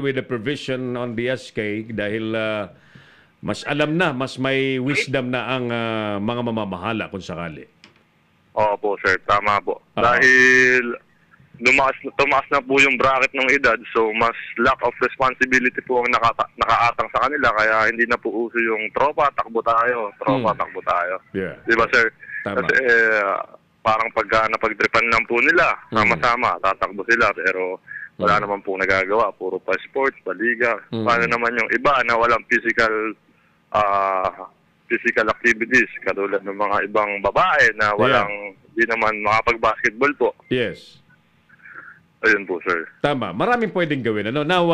with the provision on the SK dahil mas alam na, mas may wisdom na ang mga mamamahala kung sakali. Opo, sir. Tama po. Dahil tumaas na po yung bracket ng edad, so mas lack of responsibility po ang nakaatang sa kanila, kaya hindi na po uso yung tropa, takbo tayo. Yeah. Diba, sir? Tama. Kasi parang pagka napagtripan lang po nila, sama-sama, tatakbo sila, pero wala naman po nagagawa. Puro pa sports, pa liga. Paano naman yung iba na walang physical activities, katulad ng mga ibang babae na walang, di naman makapag-basketball po. Yes. Ayun po, sir. Tama. Maraming pwedeng gawin. Ano? Now,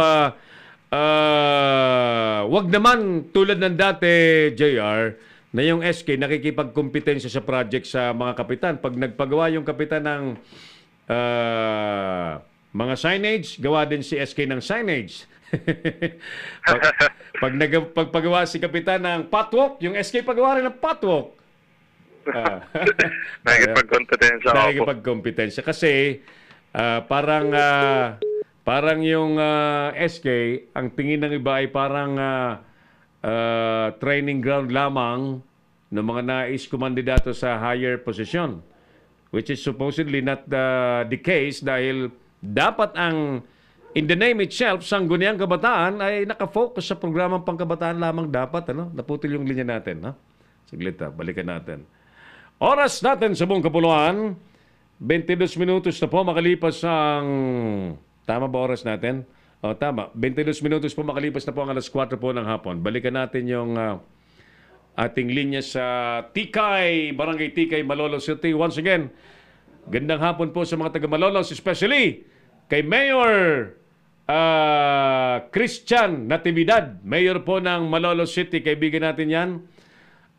wag naman tulad ng dati, JR, na yung SK nakikipagkompetensya sa project sa mga kapitan. Pag nagpagawa yung kapitan ng mga signage, gawa din si SK ng signage. Pagpagawa si kapitan ng patwalk, yung SK pagawa rin ng patwalk. Nakikipagkompetensya kasi parang yung SK, ang tingin ng iba ay parang training ground lamang ng mga nais kumandidato sa higher position, which is supposedly not the case dahil dapat ang in the name itself, Sangguniang Kabataan ay nakafocus sa programang pangkabataan lamang dapat. Ano? Naputol yung linya natin. No? Saglit, balikan natin. Oras natin sa buong kapuluan, 22 minutos na po makalipas ang... Tama ba oras natin? Tama. 22 minutos po makalipas na po ang alas 4 po ng hapon. Balikan natin yung ating linya sa Tikay, Barangay Tikay, Malolos City. Once again, gandang hapon po sa mga taga Malolos, especially kay Mayor Christian Natividad, Mayor po ng Malolos City. Kaibigan natin yan.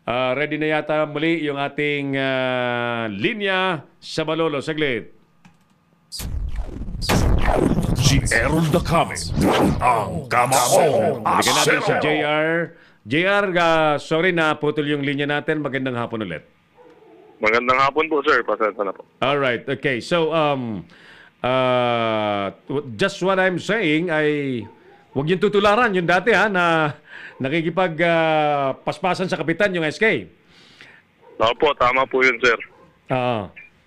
Ready na yata muli yung ating linya sa Malolos. Saglit. Si Errol Dacame, ang Kamaong Balikan natin Asero. si JR. JR, sorry na putol yung linya natin. Magandang hapon ulit. Magandang hapon po, sir. Pasensya na po. Alright, okay. So, just what I'm saying ay huwag yung tutularan yung dati na nakikipag-paspasan sa kapitan yung SK. Opo, tama po yun, sir.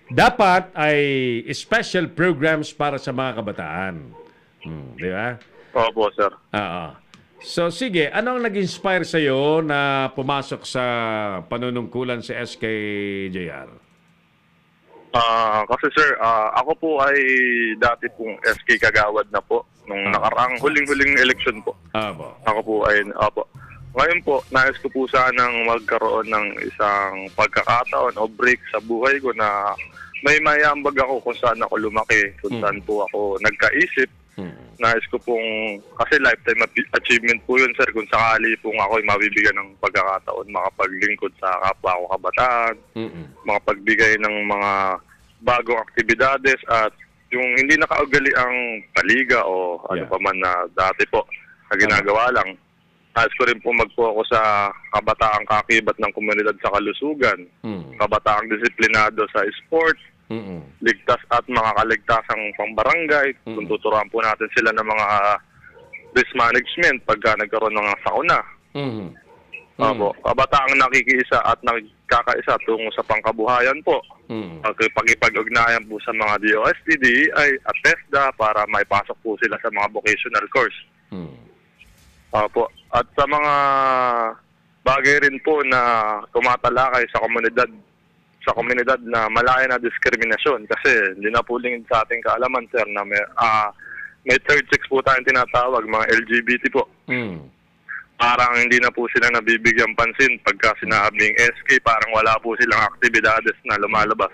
Dapat ay special programs para sa mga kabataan. Di ba? Opo, sir. So, sige, ano ang nag-inspire sa'yo na pumasok sa panunungkulan sa SKJR? Kasi sir, ako po ay dati pong SK Kagawad na po nung nakaraang huling-huling election po. Opo. Ako po ay Ngayon po, nais ko po sanang magkaroon ng isang pagkakataon o break sa buhay ko na may mayambag ako kung saan ako lumaki, kung saan po ako nagkaisip. Nais ko pong, kasi lifetime achievement po yun, sir, kung sakali pong ako'y mabibigyan ng pagkakataon makapaglingkod sa kapwa ko kabataan, makapagbigay ng mga bagong aktibidades at yung hindi nakaugali ang paliga o ano pa man na dati po na ginagawa lang. Nais ko rin po mag-focus sa kabataang kakibat ng komunidad sa kalusugan, kabataang disiplinado sa sport, ligtas at mga kaligtasang pambarangay. Kung tuturuan po natin sila ng mga risk management pagka nagkaroon ng sakuna. Kabataang nakikiisa at nagkakaisa tungo sa pangkabuhayan po. Pag-ipag-ugnayan po sa mga DOST, DEI at TESDA para maipasok po sila sa mga vocational course. At sa mga bagay rin po na tumatalakay sa komunidad na malaya na diskriminasyon kasi hindi na po lingid sa ating kaalaman, sir, na may third sex po tayong tinatawag, mga LGBT po. Parang hindi na po sila nabibigyan pansin pagka sinabing SK, parang wala po silang aktibidades na lumalabas.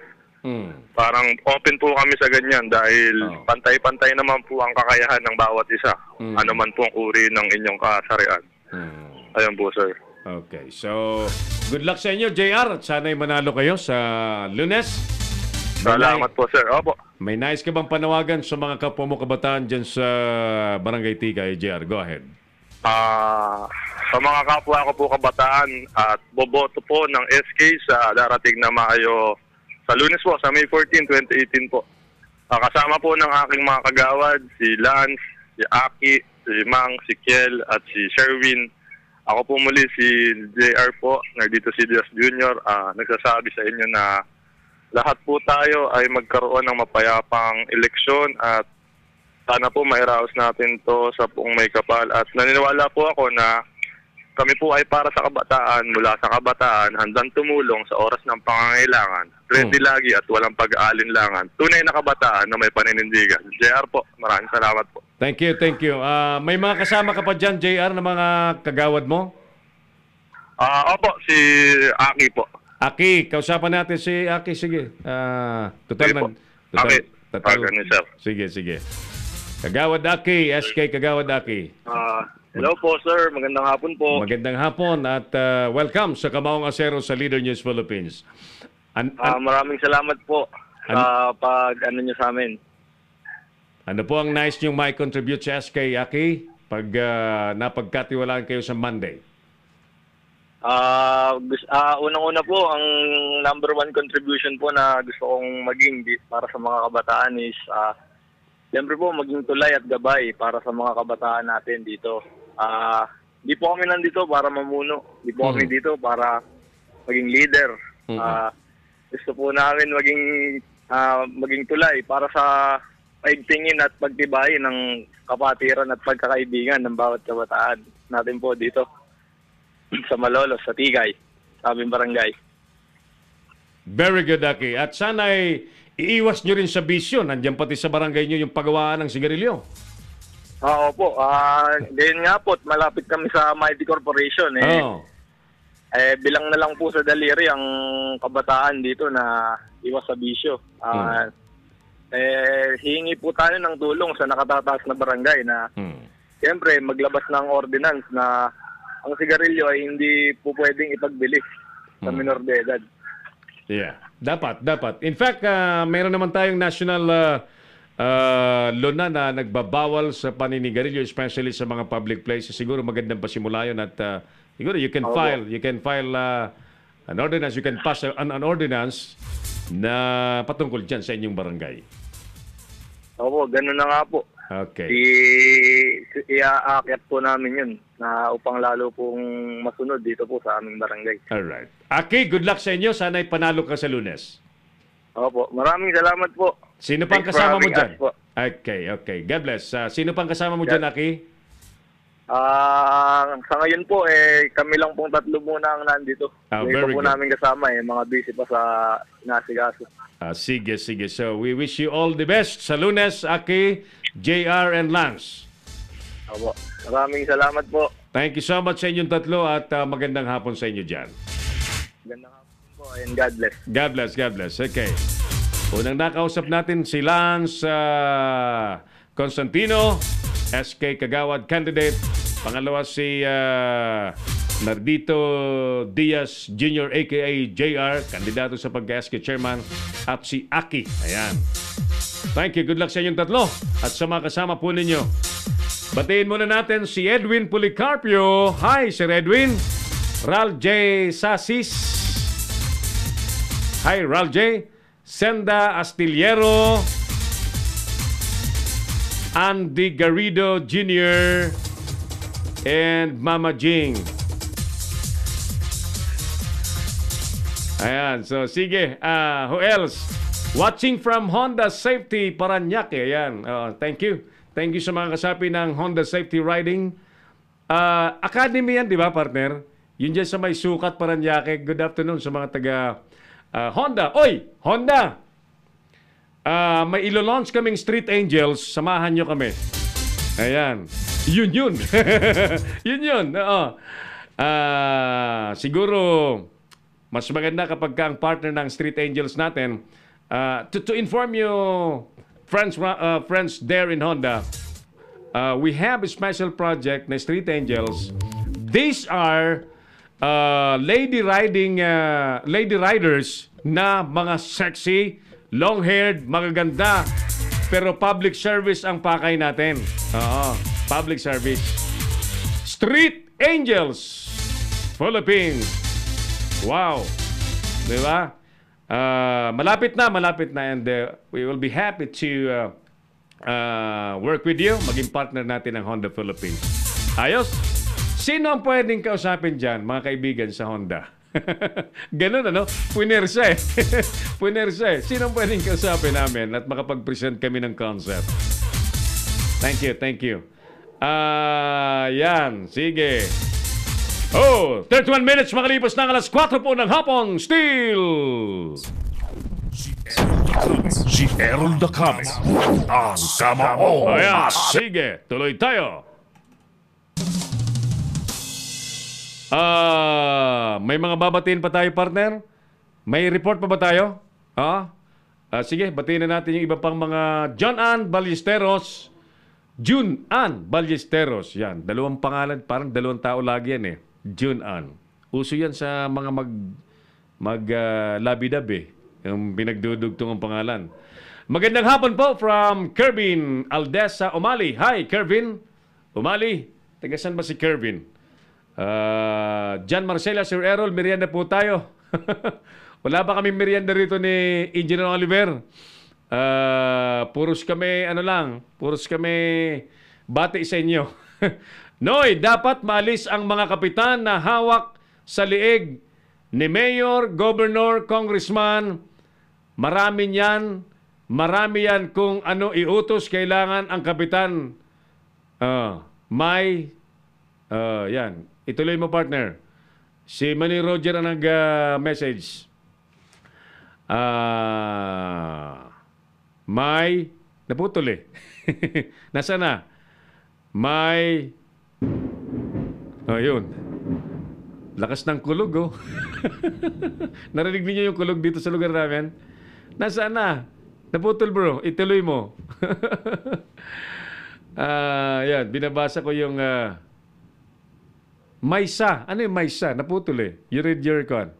Parang open po kami sa ganyan dahil pantay-pantay naman po ang kakayahan ng bawat isa. Ano man po ang uri ng inyong kasarian. Ayun po, sir. Okay, so good luck sa inyo, JR. At sana'y manalo kayo sa Lunes. Salamat po, sir. Opo. May nais ka bang panawagan sa mga kapwa mo kabataan dyan sa Barangay Tigay, JR? Go ahead. Sa mga kapwa ko po kabataan at boboto po ng SK sa darating na Mayo sa Lunes po, sa May 14, 2018 po. Kasama po ng aking mga kagawad, si Lance, si Aki, si Mang, si Kiel, at si Sherwin. Ako po muli si JR po, Nardito Sidious Jr. Nagsasabi sa inyo na lahat po tayo ay magkaroon ng mapayapang eleksyon at sana po mairaos natin to sa buong may kapal. At naniniwala po ako na kami po ay para sa kabataan, mula sa kabataan, handang tumulong sa oras ng pangangailangan. Ready lagi at walang pag-aalinlangan. Tunay na kabataan na may paninindigan. JR po, maraming salamat po. Thank you, thank you. May mga kasama ka pa dyan, JR, na mga kagawad mo? Opo, si Aki po. Aki, kausapan natin si Aki. Sige. Sige, sige. Kagawad Aki, SK Kagawad Aki. Hello po, sir. Magandang hapon po. Magandang hapon at welcome sa Kamaong Asero sa Leader News Philippines. Maraming salamat po sa pag-ano nyo sa amin. Ano po ang nice nyo may contribute sa SK, Aki, pag napagkatiwalaan kayo sa Monday? Unang-una po, ang number one contribution po na gusto kong maging para sa mga kabataan is siyempre po maging tulay at gabay para sa mga kabataan natin dito. Di po kami nandito para mamuno. Di po kami dito para maging leader. Gusto po namin maging tulay para sa paigtingin at pagtibayin ng kapatiran at pagkakaibigan ng bawat kabataan natin po dito sa Malolos, sa Tigay, sa aming barangay. Very good, Aki. At sana ay iiwas nyo rin sa bisyo. Nandiyan pati sa barangay nyo yung paggawaan ng sigarilyo. Opo. Ganyan nga po, malapit kami sa Mighty Corporation. Bilang na lang po sa daliri ang kabataan dito na iwas sa bisyo. Hihingi po tayo ng tulong sa nakatataas na barangay na siyempre maglabas ng ordinance na ang sigarilyo ay hindi po pwedeng ipagbili sa minor de edad. Yeah, dapat. In fact, mayroon naman tayong national law na nagbabawal sa paninigarilyo, especially sa mga public places. Siguro magandang pasimula yun at siguro you can file an ordinance, you can pass an ordinance na patungkol dyan sa inyong barangay. Opo, ganun na nga po. Okay. Iaakyat po namin yun na upang lalo pong masunod dito po sa aming barangay. Alright. Aki, good luck sa inyo. Sana'y panalo ka sa Lunes. Opo, maraming salamat po. Sino pang kasama mo dyan? Okay. God bless. Sino pang kasama mo dyan, Aki? Sa ngayon po, kami lang pong tatlo muna ang nandito. Hindi po namin kasama, mga busy pa sa nasigaso. Sige. So, we wish you all the best sa Lunes, Aki, JR, and Lance. Opo. Maraming salamat po. Thank you so much sa inyong tatlo at magandang hapon sa inyo dyan. Gandang hapon po and God bless. God bless, God bless. Okay. Unang nakausap natin si Lance Constantino, SK Kagawad candidate. Pangalawa si Nardito Diaz Jr. aka JR, kandidato sa pagka-SK chairman. At si Aki. Ayan. Thank you. Good luck sa inyong tatlo. At sa mga kasama po ninyo. Batiin muna natin si Edwin Policarpio. Hi, Sir Edwin. Ral J. Sasis. Hi, Ral J. Senda Astillero. Andy Garrido Jr. And Mama Jing. Ayan, so sige. Who else? Watching from Honda Safety Paranaque. Ayan, thank you. Thank you sa mga kasapi ng Honda Safety Riding. Academy yan, di ba, partner? Yun dyan sa may sukat Paranaque. Good afternoon sa mga taga Honda. Oy, Honda! May ilo-launch kaming Street Angels. Samahan nyo kami. Ayan. Yun. yun. Oo. Siguro, mas maganda kapag ang partner ng Street Angels natin, to inform you, friends there in Honda, we have a special project na Street Angels. These are lady riders na mga sexy, long-haired, magaganda, pero public service ang pakay natin. Oo, public service. Street Angels Philippines. Wow. Di ba? Malapit na and we will be happy to work with you, maging partner natin ng Honda Philippines. Ayos? Sino ang pwedeng kausapin dyan, mga kaibigan sa Honda? Ganun, ano? Punersa eh. Punersa eh. Sino ang pwedeng kausapin namin at makapag-present kami ng concept? Thank you. Yan. Sige. 31 minutes makalipas ng alas 4 po ng hapon. Still! Si Errol Dacame. Ang Kamaong Ayan. Asero. Sige. Tuloy tayo. May mga babatiin pa tayo, partner? May report pa ba tayo? Sige, batiin na natin yung iba pang mga John Ann Ballesteros. June Ann Ballesteros. Yan, dalawang pangalan, parang dalawang tao lagi yan eh. June Ann. Uso yan sa mga labidab eh. Yung pinagdudugtong ang pangalan. Magandang hapon po from Kervin Aldesa Umali. Hi, Kervin. Umali. Tagasan ba si Kervin? John Marcela, Sir Errol, merienda po tayo. Wala ba kaming merienda rito ni Engineer Oliver? Puros kami, puros kami bati sa inyo. Noy, dapat maalis ang mga kapitan na hawak sa liig ni Mayor, Governor, Congressman. Marami yan kung ano iutos kailangan ang kapitan. Yan. Ituloy mo, partner. Si Manny Roger ang nag-message. Naputol eh. Nasaan na? Yun. Lakas ng kulog, oh. Narinig niyo yung kulog dito sa lugar namin? Nasaan na? Naputol, bro. Ituloy mo. Yan. Binabasa ko yung Maysa. Ano yung Maysa? Naputol eh. You read your con.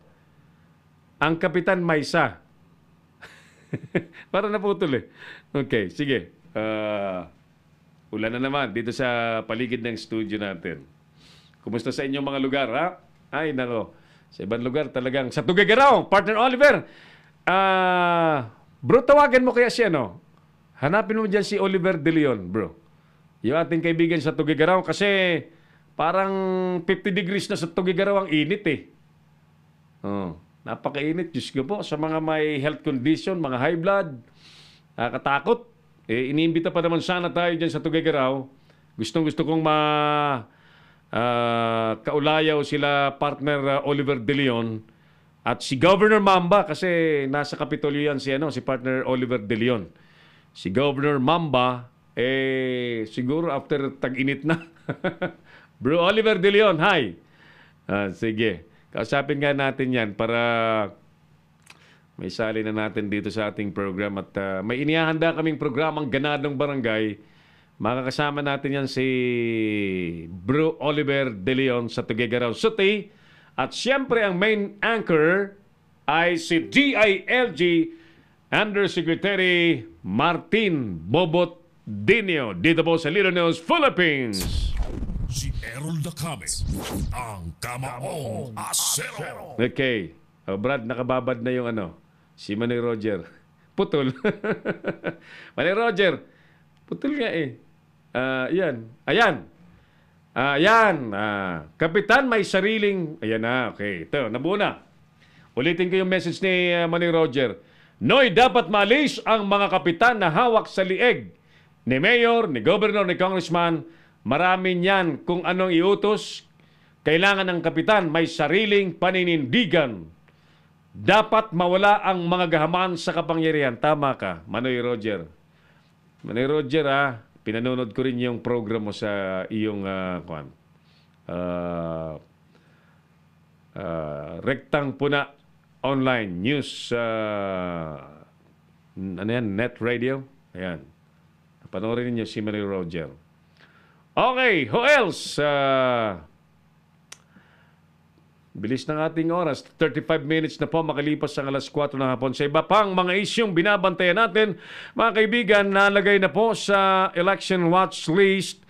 Ang Kapitan Maysa. Para naputol eh. Okay, sige. Ulan na naman dito sa paligid ng studio natin. Kumusta sa inyong mga lugar, ha? Ay, nako. Sa ibang lugar talagang sa Tuguegarao, partner Oliver. Bro, tawagan mo kaya siya, no? Hanapin mo dyan si Oliver De Leon, bro. Yung ating kaibigan sa Tuguegarao kasi parang 50 degrees na sa Tuguegarao ang init eh. Napakainit, Diyos ko po. Sa mga may health condition, mga high blood, nakakatakot. Iniimbita pa naman sana tayo dyan sa Tuguegarao. Gustong-gusto kong kaulayaw sila partner Oliver De Leon at si Governor Mamba kasi nasa Kapitolyo yan si partner Oliver De Leon. Si Governor Mamba siguro after tag-init na. Bro Oliver De Leon, hi. Sige. Kausapin nga natin yan para may sali na natin dito sa ating program. At may inihahanda kaming programang Ganadong Barangay. Makakasama natin yan si Bro Oliver De Leon sa Tuguegarao City. At siyempre ang main anchor ay si DILG Undersecretary Martin Bobot Dinio dito po sa Little News Philippines. Si Errol Dacame, ang Kamaong Asero. Okay. Brad, nakababad na yung si Manny Roger. Putol. Manny Roger, putol nga yan. Ayan. Kapitan may sariling... Ayan na, okay. Ito, nabuo na. Ulitin ko yung message ni Manny Roger. Noy, dapat maalis ang mga kapitan na hawak sa lieg ni Mayor, ni Governor, ni Congressman. Marami niyan kung anong iutos. Kailangan ng kapitan may sariling paninindigan. Dapat mawala ang mga gahaman sa kapangyarihan. Tama ka, Manoy Roger. Manoy Roger, pinanonood ko rin yung program mo sa iyong Rektang Puna Online News net radio. Ayan. Panoorin niyo si Manoy Roger. Okay, who else? Bilis ng ating oras. 35 minutes na po makalipas ang alas 4 ng hapon. Sa iba pang mga isyong binabantayan natin, mga kaibigan, nalagay na po sa election watch list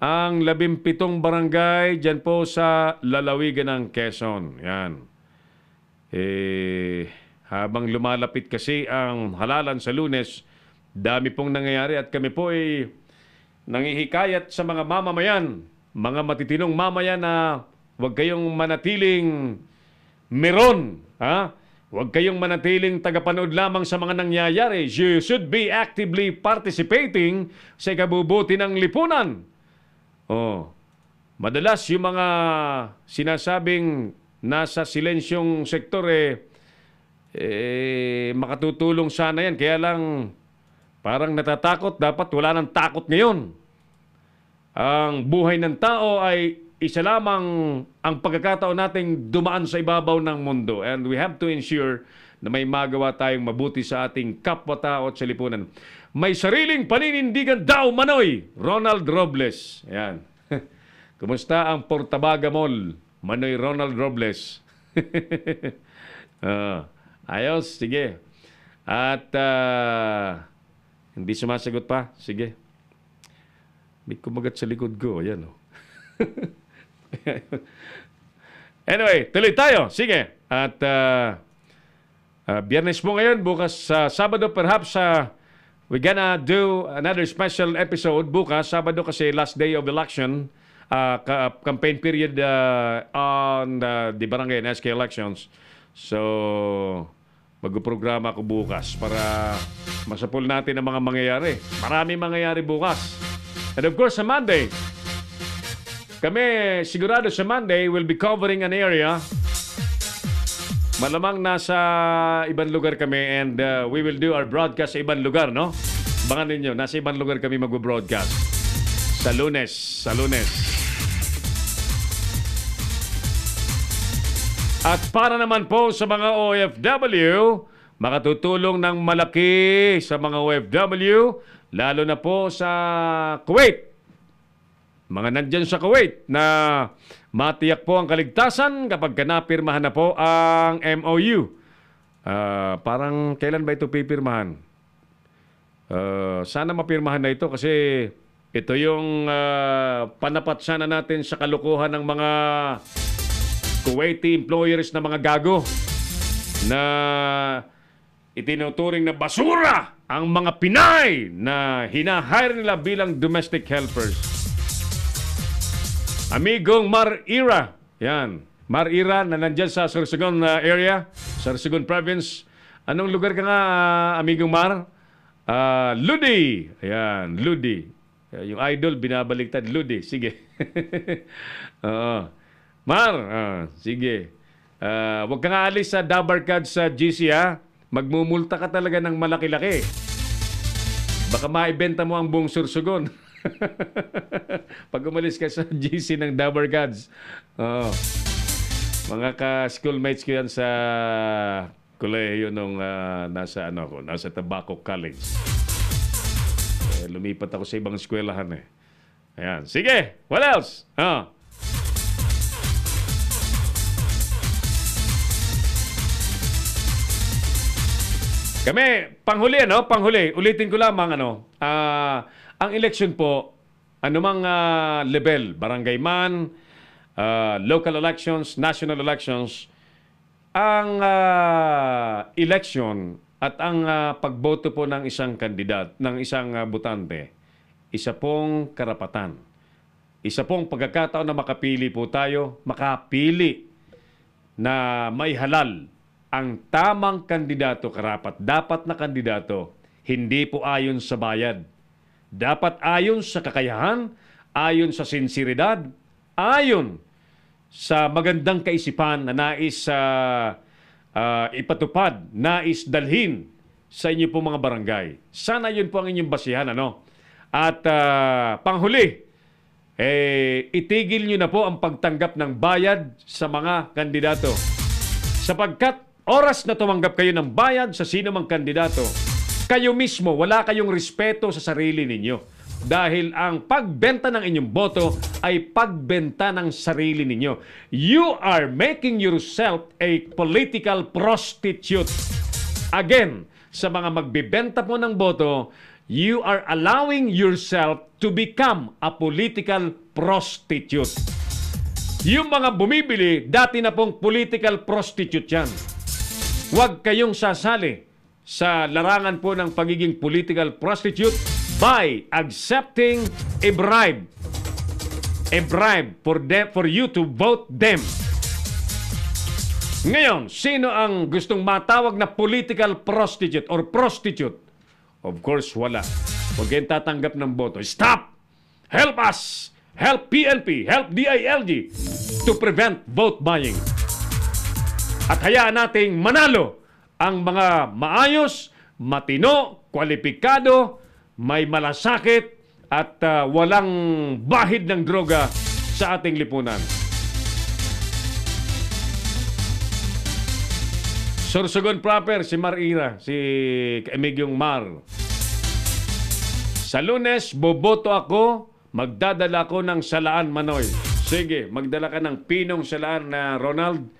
ang 17 barangay dyan po sa lalawigan ng Quezon. Yan. Habang lumalapit kasi ang halalan sa Lunes, dami pong nangyayari at kami po nangihikayat sa mga mamamayan, mga matitinong mamayan na huwag kayong manatiling meron. Huwag kayong manatiling tagapanood lamang sa mga nangyayari. You should be actively participating sa ikabubuti ng lipunan. Madalas yung mga sinasabing nasa silensyong sektor makatutulong sana yan. Kaya lang parang natatakot. Dapat wala ng takot ngayon. Ang buhay ng tao ay isa lamang ang pagkakataon nating dumaan sa ibabaw ng mundo. And we have to ensure na may magawa tayong mabuti sa ating kapwa-tao at sa lipunan. May sariling paninindigan daw, Manoy! Ronald Robles. Ayan. Kumusta ang Portabaga Mall? Manoy Ronald Robles. Ayos, sige. At hindi sumasagot pa. Sige. May kumagat sa likod ko. Ayan, Anyway, tuloy tayo. Sige. At Biyernes po ngayon. Bukas Sabado perhaps we're gonna do another special episode. Bukas, Sabado kasi last day of election. Campaign period on the barangay and SK elections. So, magpuprograma ako bukas para masapul natin ang mga mangyayari. Maraming mangyayari bukas. And of course, sa Monday, kami sigurado sa Monday will be covering an area. Malamang nasa ibang lugar kami and we will do our broadcast sa ibang lugar, no? Bangan ninyo, nasa ibang lugar kami mag-broadcast. Sa Lunes. At para naman po sa mga OFW, makatutulong ng malaki sa mga OFW, lalo na po sa Kuwait. Mga nandyan sa Kuwait na matiyak po ang kaligtasan kapag napirmahan na po ang MOU. Parang kailan ba ito pipirmahan? Sana mapirmahan na ito kasi ito yung panapat sana natin sa kalukuhan ng mga Kuwaiti employers na mga gago na itinuturing na basura ang mga Pinay na hinahire nila bilang domestic helpers. Amigong Mar Ira, yan. Mar Ira na nandyan sa Sorsogon area, Sorsogon province. Anong lugar ka nga, amigong Mar? Ludi. Ayan, Ludi. Yung idol, binabaliktad. Ludi, sige. Mar, sige. Huwag ka nga alis sa Dabarcad sa GC, ha? Magmumulta ka talaga ng malaki-laki. Baka maibenta mo ang buong Sursugon. Pag umalis ka sa GC ng Dabber Gods. Oo. Mga ka-schoolmates ko yan sa kolehiyo nung nasa Tabaco College. Lumipat ako sa ibang eskwelahan eh. Ayan. Sige, what else? Kami, panghuli. Ulitin ko lamang, ang election po, anumang level, barangay man, local elections, national elections, ang election at ang pagboto po ng isang kandidat, ng isang botante, isa pong karapatan. Isa pong pagkakataon na makapili na may halal ang tamang kandidato, dapat na kandidato, hindi po ayon sa bayad. Dapat ayon sa kakayahan, ayon sa sinseridad, ayon sa magandang kaisipan na nais ipatupad, nais dalhin sa inyo po mga barangay. Sana yun po ang inyong basihan, At panghuli, itigil nyo na po ang pagtanggap ng bayad sa mga kandidato. Sapagkat oras na tumanggap kayo ng bayad sa sino mang kandidato, kayo mismo, wala kayong respeto sa sarili ninyo. Dahil ang pagbenta ng inyong boto ay pagbenta ng sarili ninyo. You are making yourself a political prostitute. Again, sa mga magbibenta po ng boto, you are allowing yourself to become a political prostitute. Yung mga bumibili, dati na pong political prostitute yan. Huwag kayong sasali sa larangan po ng pagiging political prostitute by accepting a bribe. A bribe for you to vote them. Ngayon, sino ang gustong matawag na political prostitute or prostitute? Of course, wala. Huwag kayong tatanggap ng boto. Stop! Help us! Help PNP! Help DILG to prevent vote buying. At hayaan nating manalo ang mga maayos, matino, kwalipikado, may malasakit at walang bahid ng droga sa ating lipunan. Sorsogon proper, si Marira, si Emigyong Mar. Sa Lunes, boboto ako, magdadala ko ng salaan, Manoy. Sige, magdala ka ng pinong salaan na Ronald,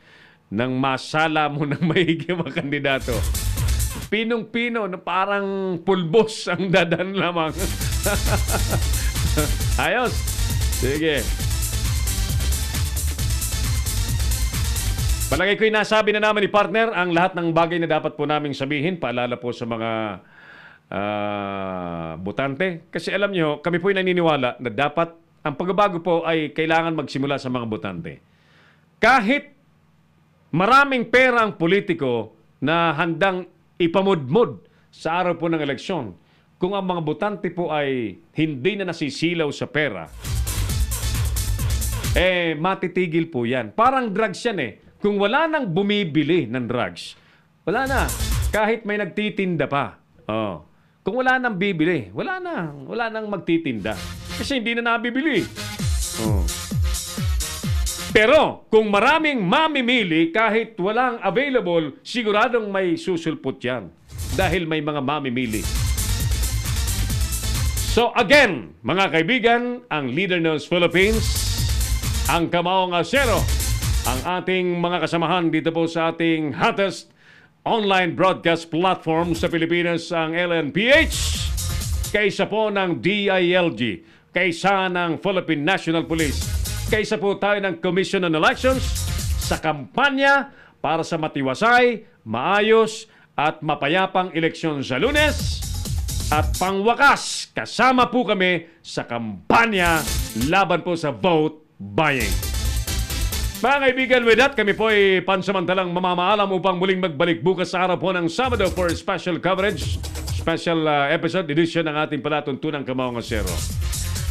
nang masala mo ng maigi mga kandidato. Pinong-pino na parang pulbos ang dadan lamang. Ayos. Sige. Palagay ko'y nasabi na naman ni partner ang lahat ng bagay na dapat po naming sabihin. Paalala po sa mga botante. Kasi alam nyo, kami po'y naniniwala na dapat ang pagbabago po ay kailangan magsimula sa mga botante. Kahit maraming pera ang politiko na handang ipamudmod sa araw po ng eleksyon, kung ang mga botante po ay hindi na nasisilaw sa pera, matitigil po yan. Parang drugs yan eh. Kung wala nang bumibili ng drugs, wala na. Kahit may nagtitinda pa. Kung wala nang bibili, wala nang magtitinda. Kasi hindi na nabibili. Pero kung maraming mamimili kahit walang available, siguradong may susulpot yan. Dahil may mga mamimili. So again, mga kaibigan, ang Leader Knows Philippines, ang Kamaong Asero, ang ating mga kasamahan dito po sa ating hottest online broadcast platform sa Pilipinas, ang LNPH, kaysa po ng DILG, kaysa ng Philippine National Police, kaysa po tayo ng Commission on Elections sa kampanya para sa matiwasay, maayos at mapayapang eleksyon sa Lunes. At pangwakas, kasama po kami sa kampanya laban po sa vote buying. Mga kaibigan, with that, kami po ay pansamantalang mamamaalam upang muling magbalik bukas sa araw po ng Sabado for special coverage, special episode edition ng ating palatuntunang Kamaong Asero.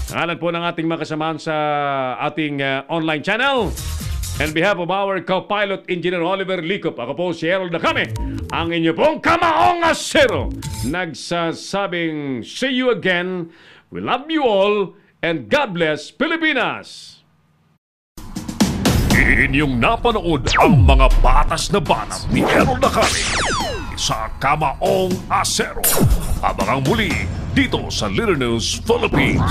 Ngalan po ng ating mga kasamahan sa ating online channel, On behalf of our co-pilot engineer Oliver Licop, ako po si Errol Dacame, ang inyo pong Kamaong Asero, nagsasabing see you again, we love you all, and God bless Pilipinas! Inyong napanood ang mga batas na banat ni Errol Dacame sa Kamaong Asero. Abangang muli dito sa Little News Philippines.